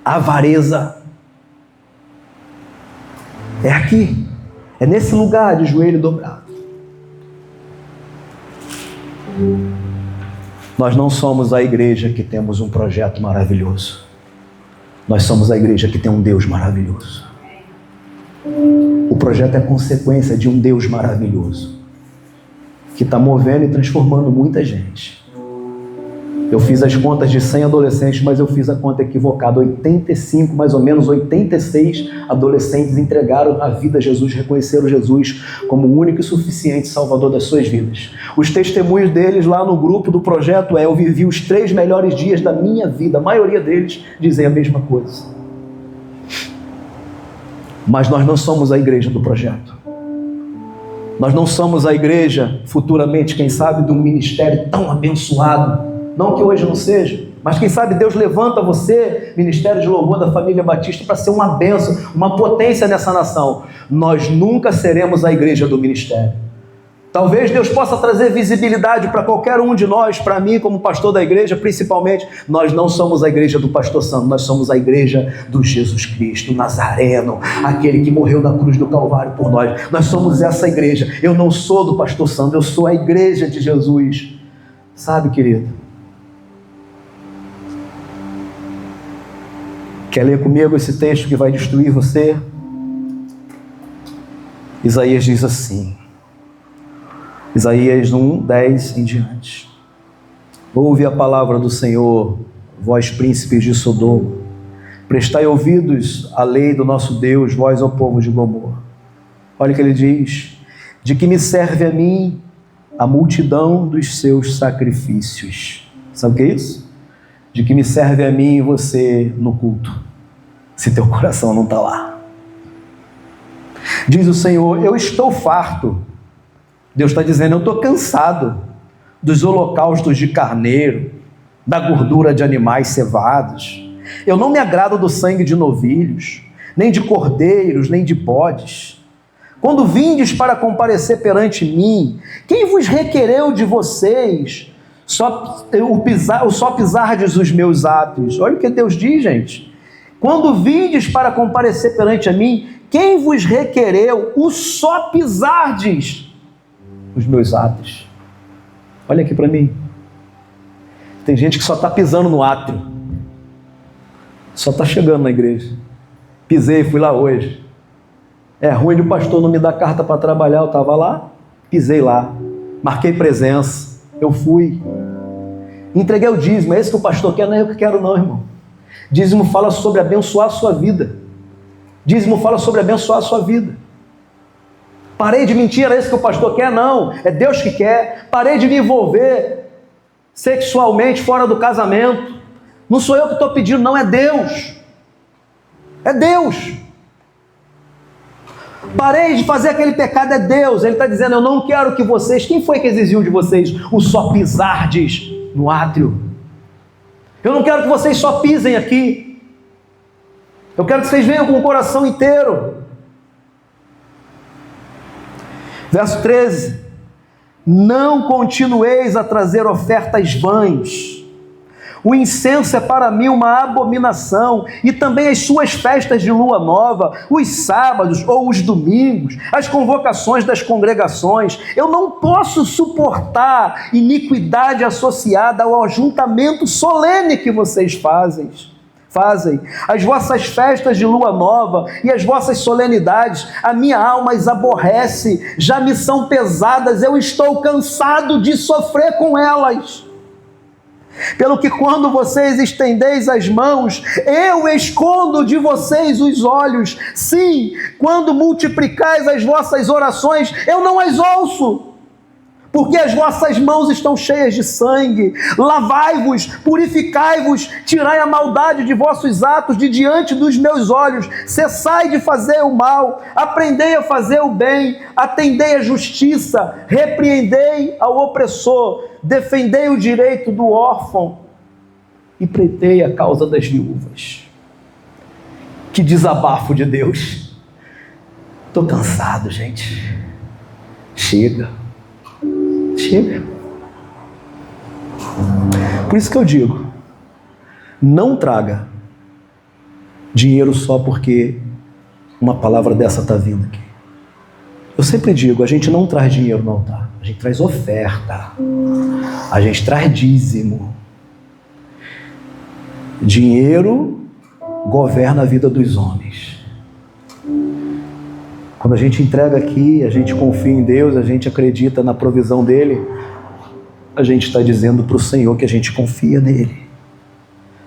avareza. É aqui, é nesse lugar de joelho dobrado. Nós não somos a igreja que temos um projeto maravilhoso. Nós somos a igreja que tem um Deus maravilhoso. O projeto é consequência de um Deus maravilhoso que está movendo e transformando muita gente. Eu fiz as contas de 100 adolescentes, mas eu fiz a conta equivocada. 85, mais ou menos 86 adolescentes entregaram a vida a Jesus, reconheceram Jesus como o único e suficiente Salvador das suas vidas. Os testemunhos deles lá no grupo do projeto eu vivi os 3 melhores dias da minha vida. A maioria deles dizem a mesma coisa. Mas nós não somos a igreja do projeto. Nós não somos a igreja, futuramente, quem sabe, de um ministério tão abençoado. Não que hoje não seja, mas quem sabe Deus levanta você, Ministério de Louvor da Família Batista, para ser uma bênção, uma potência nessa nação. Nós nunca seremos a igreja do ministério. Talvez Deus possa trazer visibilidade para qualquer um de nós, para mim como pastor da igreja, principalmente. Nós não somos a igreja do pastor Santo, nós somos a igreja do Jesus Cristo, Nazareno, aquele que morreu na cruz do Calvário por nós. Nós somos essa igreja. Eu não sou do pastor Santo, eu sou a igreja de Jesus. Sabe, querido? Quer ler comigo esse texto que vai destruir você? Isaías diz assim, Isaías 1, 10 em diante. Ouve a palavra do Senhor, vós príncipes de Sodoma. Prestai ouvidos à lei do nosso Deus, vós ao povo de Gomorra. Olha o que ele diz. De que me serve a mim a multidão dos seus sacrifícios? Sabe o que é isso? De que me serve a mim e você no culto, se teu coração não está lá. Diz o Senhor, eu estou farto. Deus está dizendo, eu estou cansado dos holocaustos de carneiro, da gordura de animais cevados. Eu não me agrado do sangue de novilhos, nem de cordeiros, nem de bodes. Quando vindes para comparecer perante mim, quem vos requereu de vocês só pisardes os meus atos? Olha o que Deus diz, gente. Quando vindes para comparecer perante a mim, quem vos requereu o só pisardes os meus atos? Olha aqui para mim. Tem gente que só está pisando no átrio. Só está chegando na igreja. Pisei, fui lá hoje. É ruim de o pastor não me dar carta para trabalhar. Eu estava lá, pisei lá. Marquei presença. Eu fui. Entreguei o dízimo. É esse que o pastor quer? Não é eu que quero não, irmão. Dízimo fala sobre abençoar a sua vida. Dízimo fala sobre abençoar a sua vida. Parei de mentir, é esse que o pastor quer? Não, é Deus que quer. Parei de me envolver sexualmente fora do casamento. Não sou eu que estou pedindo, não, é Deus. É Deus. Parei de fazer aquele pecado, é Deus. Ele está dizendo, eu não quero que vocês... Quem foi que exigiu de vocês o só pisardes no átrio? Eu não quero que vocês só pisem aqui. Eu quero que vocês venham com o coração inteiro. Verso 13. Não continueis a trazer ofertas vãs. O incenso é para mim uma abominação, e também as suas festas de lua nova, os sábados ou os domingos, as convocações das congregações. Eu não posso suportar iniquidade associada ao ajuntamento solene que vocês fazem. As vossas festas de lua nova e as vossas solenidades, a minha alma as aborrece, já me são pesadas, eu estou cansado de sofrer com elas. Pelo que quando vocês estendeis as mãos, eu escondo de vocês os olhos. Sim, quando multiplicais as vossas orações, eu não as ouço. Porque as vossas mãos estão cheias de sangue. Lavai-vos, purificai-vos, tirai a maldade de vossos atos de diante dos meus olhos. Cessai de fazer o mal, aprendei a fazer o bem, atendei a justiça, repreendei ao opressor, defendei o direito do órfão e pretei a causa das viúvas. Que desabafo de Deus. Estou cansado, gente. Chega. Por isso que eu digo, não traga dinheiro só porque uma palavra dessa está vindo aqui. Eu sempre digo, a gente não traz dinheiro no altar, a gente traz oferta, a gente traz dízimo. Dinheiro governa a vida dos homens. Quando a gente entrega aqui, a gente confia em Deus, a gente acredita na provisão dEle, a gente está dizendo para o Senhor que a gente confia nele.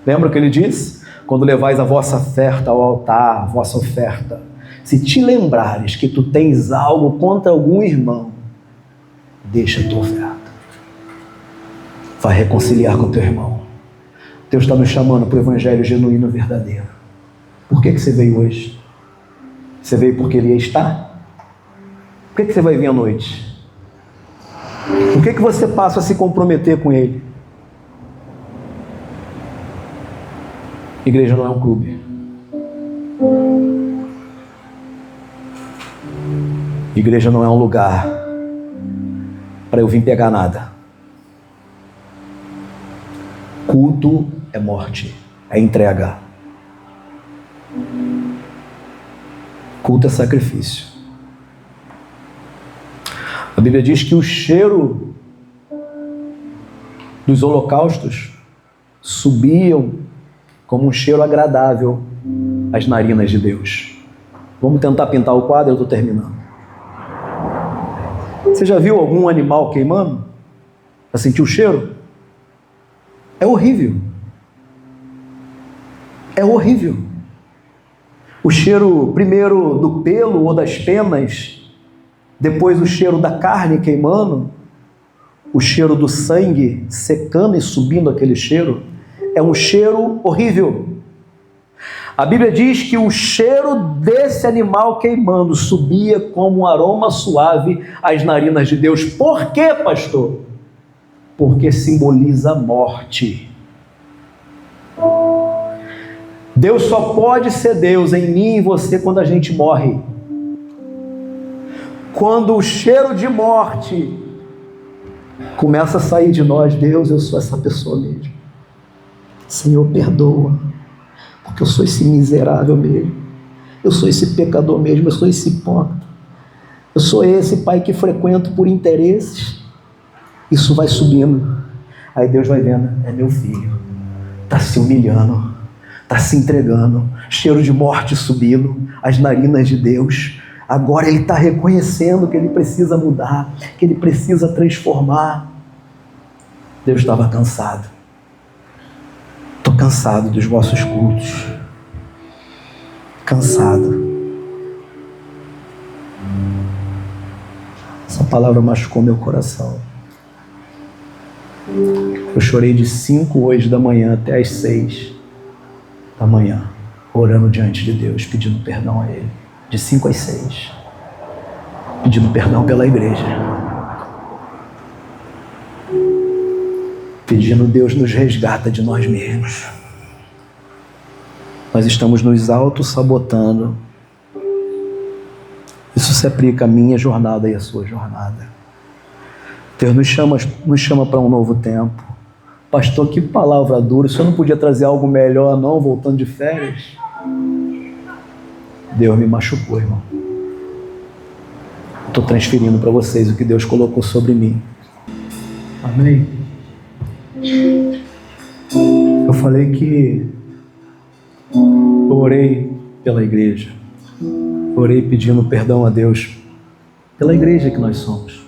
Lembra o que ele diz? Quando levais a vossa oferta ao altar, a vossa oferta, se te lembrares que tu tens algo contra algum irmão, deixa a tua oferta. Vai reconciliar com teu irmão. Deus está nos chamando para o evangelho genuíno e verdadeiro. Por que você veio hoje? Você veio porque ele ia estar? Por que você vai vir à noite? Por que você passa a se comprometer com Ele? Igreja não é um clube. Igreja não é um lugar para eu vir pegar nada. Culto é morte, é entrega. Culto é sacrifício. A Bíblia diz que o cheiro dos holocaustos subiam como um cheiro agradável às narinas de Deus. Vamos tentar pintar o quadro, eu estou terminando. Você já viu algum animal queimando? Já sentiu o cheiro? É horrível. É horrível. O cheiro primeiro do pelo ou das penas, depois o cheiro da carne queimando, o cheiro do sangue secando e subindo aquele cheiro, é um cheiro horrível. A Bíblia diz que o cheiro desse animal queimando subia como um aroma suave às narinas de Deus. Por quê, pastor? Porque simboliza a morte. Deus só pode ser Deus em mim e em você quando a gente morre. Quando o cheiro de morte começa a sair de nós, Deus, eu sou essa pessoa mesmo. Senhor, perdoa, porque eu sou esse miserável mesmo. Eu sou esse pecador mesmo, eu sou esse hipócrita. Eu sou esse pai que frequento por interesses. Isso vai subindo. Aí Deus vai vendo, é meu filho. Está se humilhando, está se entregando. Cheiro de morte subindo, as narinas de Deus. Agora ele está reconhecendo que ele precisa mudar, que ele precisa transformar. Deus estava cansado. Estou cansado dos vossos cultos. Cansado. Essa palavra machucou meu coração. Eu chorei de 5 hoje da manhã até as 6 da manhã, orando diante de Deus, pedindo perdão a Ele. De 5 às 6. Pedindo perdão pela igreja. Pedindo, Deus nos resgata de nós mesmos. Nós estamos nos auto-sabotando. Isso se aplica à minha jornada e à sua jornada. Deus nos chama para um novo tempo. Pastor, que palavra dura. O senhor não podia trazer algo melhor não, voltando de férias? Deus me machucou, irmão. Estou transferindo para vocês o que Deus colocou sobre mim. Amém? Eu falei que eu orei pela igreja. Orei pedindo perdão a Deus pela igreja que nós somos.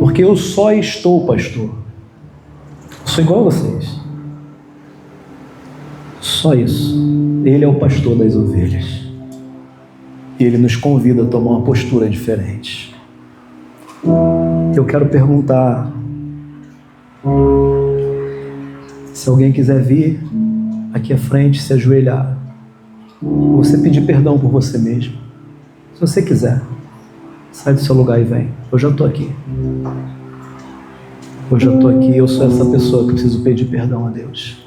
Porque eu só estou, pastor. Sou igual a vocês. Só isso. Ele é o pastor das ovelhas. E Ele nos convida a tomar uma postura diferente. Eu quero perguntar, se alguém quiser vir aqui à frente, se ajoelhar, você pedir perdão por você mesmo. Se você quiser, sai do seu lugar e vem. Eu já estou aqui. Eu já estou aqui. Eu sou essa pessoa que preciso pedir perdão a Deus.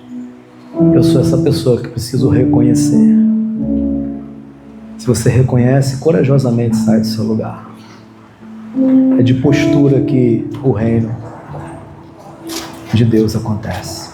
Eu sou essa pessoa que preciso reconhecer. Se você reconhece, corajosamente sai do seu lugar. É de postura que o reino de Deus acontece.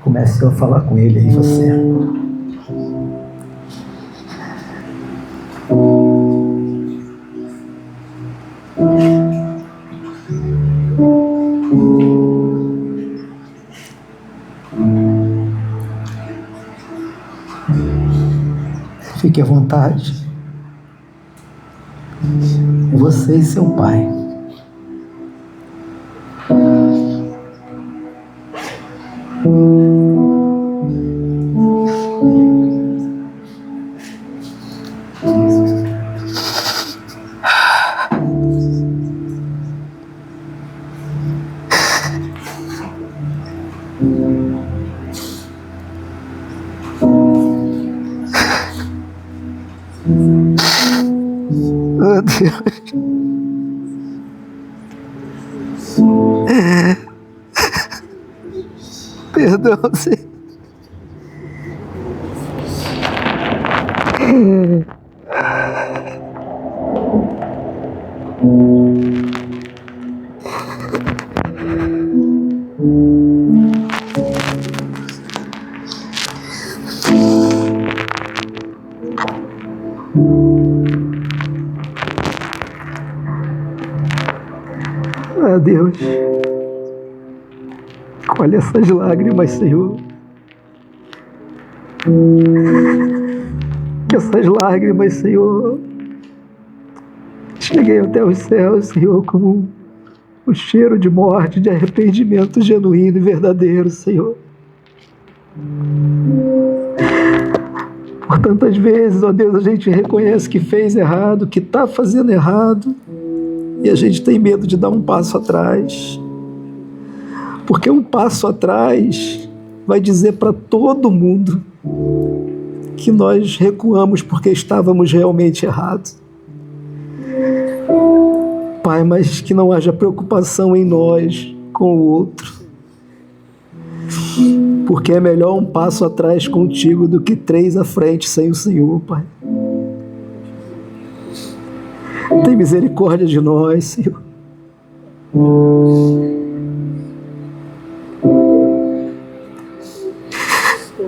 Comece a falar com Ele aí, você. Fique à vontade. Você e seu pai. Perdão, Senhor. Ah, Deus, olha essas lágrimas, Senhor. Que essas lágrimas, Senhor, cheguem até os céus, Senhor, como um cheiro de morte, de arrependimento genuíno e verdadeiro, Senhor. Por tantas vezes, ó Deus, a gente reconhece que fez errado, que está fazendo errado, e a gente tem medo de dar um passo atrás. Porque um passo atrás vai dizer para todo mundo que nós recuamos porque estávamos realmente errados. Pai, mas que não haja preocupação em nós com o outro. Porque é melhor um passo atrás contigo do que 3 à frente sem o Senhor, Pai. Tem misericórdia de nós, Senhor.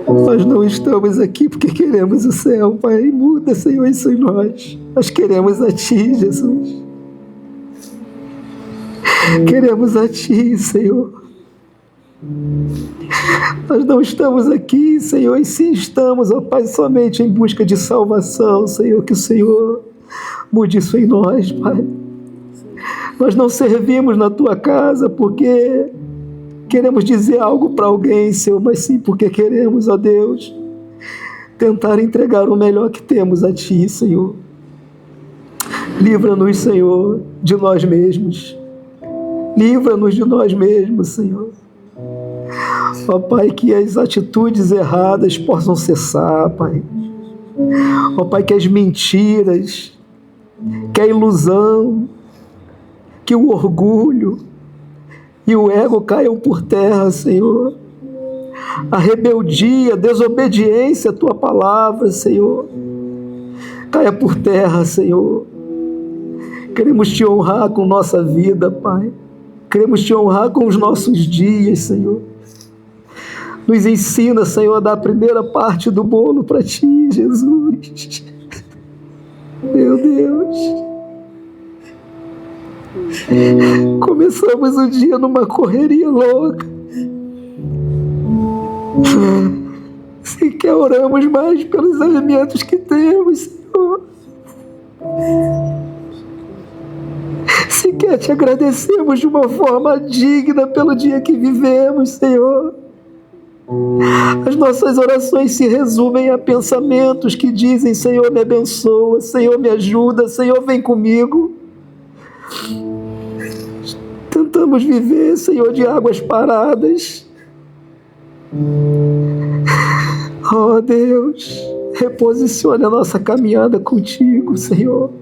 Nós não estamos aqui porque queremos o céu, Pai. Muda, Senhor, isso em nós. Nós queremos a Ti, Jesus. Queremos a Ti, Senhor. Nós não estamos aqui, Senhor, e sim estamos, ó Pai, somente em busca de salvação, Senhor, que o Senhor mude isso em nós, Pai. Nós não servimos na Tua casa porque queremos dizer algo para alguém, Senhor, mas sim porque queremos, ó Deus, tentar entregar o melhor que temos a Ti, Senhor. Livra-nos, Senhor, de nós mesmos. Livra-nos de nós mesmos, Senhor. Ó Pai, que as atitudes erradas possam cessar, Pai. Ó Pai, que as mentiras, que a ilusão, que o orgulho e o ego caiam por terra, Senhor. A rebeldia, a desobediência à Tua palavra, Senhor, caia por terra, Senhor. Queremos Te honrar com nossa vida, Pai. Queremos Te honrar com os nossos dias, Senhor. Nos ensina, Senhor, a dar a primeira parte do bolo para Ti, Jesus. Meu Deus. Começamos o dia numa correria louca. Sequer oramos mais pelos alimentos que temos, Senhor. Sequer Te agradecemos de uma forma digna pelo dia que vivemos, Senhor. As nossas orações se resumem a pensamentos que dizem: Senhor, me abençoa, Senhor, me ajuda, Senhor, vem comigo. Tentamos viver, Senhor, de águas paradas. Oh, Deus, reposicione a nossa caminhada contigo, Senhor.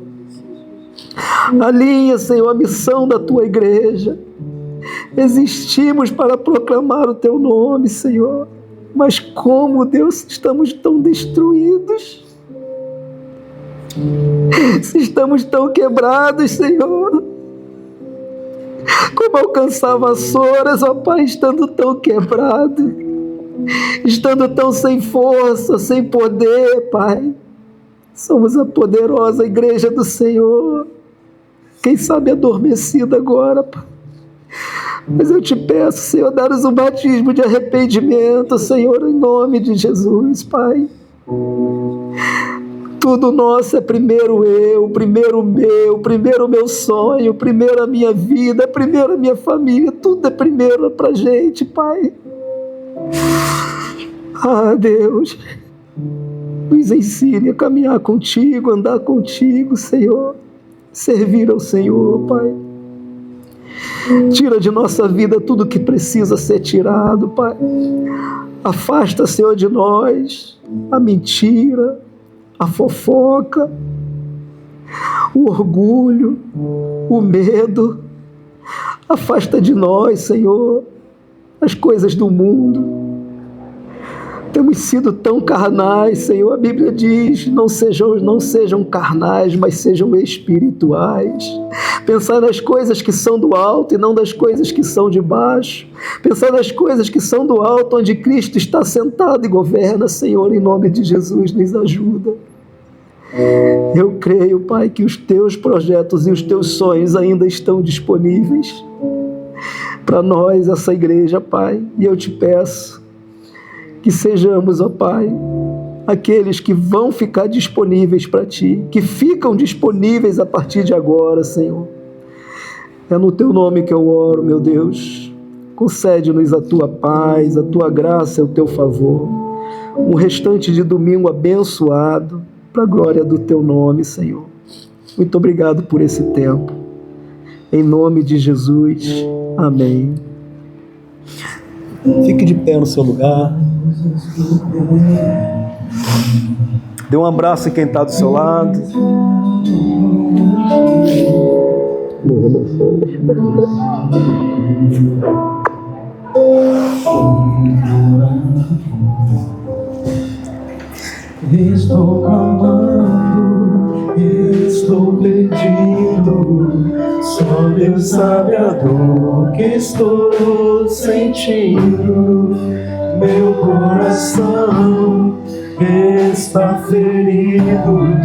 Alinha, Senhor, a missão da Tua igreja. Existimos para proclamar o Teu nome, Senhor. Mas como, Deus, estamos tão destruídos. Estamos tão quebrados, Senhor. Como alcançar vassouras, ó Pai, estando tão quebrado. Estando tão sem força, sem poder, Pai. Somos a poderosa igreja do Senhor. Quem sabe adormecida agora, Pai. Mas eu Te peço, Senhor, dar-nos um batismo de arrependimento, Senhor, em nome de Jesus, Pai. Tudo nosso é primeiro eu, primeiro o meu sonho, primeiro a minha vida, primeiro a minha família, tudo é primeiro pra gente, Pai. Ah, Deus, nos ensine a caminhar contigo, andar contigo, Senhor, servir ao Senhor, Pai. Tira de nossa vida tudo que precisa ser tirado, Pai. Afasta, Senhor, de nós a mentira, a fofoca, o orgulho, o medo. Afasta de nós, Senhor, as coisas do mundo. Temos sido tão carnais, Senhor. A Bíblia diz, não sejam carnais, mas sejam espirituais. Pensar nas coisas que são do alto e não das coisas que são de baixo. Pensar nas coisas que são do alto, onde Cristo está sentado e governa, Senhor, em nome de Jesus, nos ajuda. Eu creio, Pai, que os teus projetos e os teus sonhos ainda estão disponíveis para nós, essa igreja, Pai. E eu te peço que sejamos, ó Pai, aqueles que vão ficar disponíveis para Ti, que ficam disponíveis a partir de agora, Senhor. É no Teu nome que eu oro, meu Deus. Concede-nos a Tua paz, a Tua graça e o Teu favor. Um restante de domingo abençoado, para a glória do Teu nome, Senhor. Muito obrigado por esse tempo. Em nome de Jesus. Amém. Fique de pé no seu lugar. Dê um abraço em quem está do seu lado. Estou clamando, estou pedindo, só Deus sabe a dor que estou sentindo. Meu coração está ferido.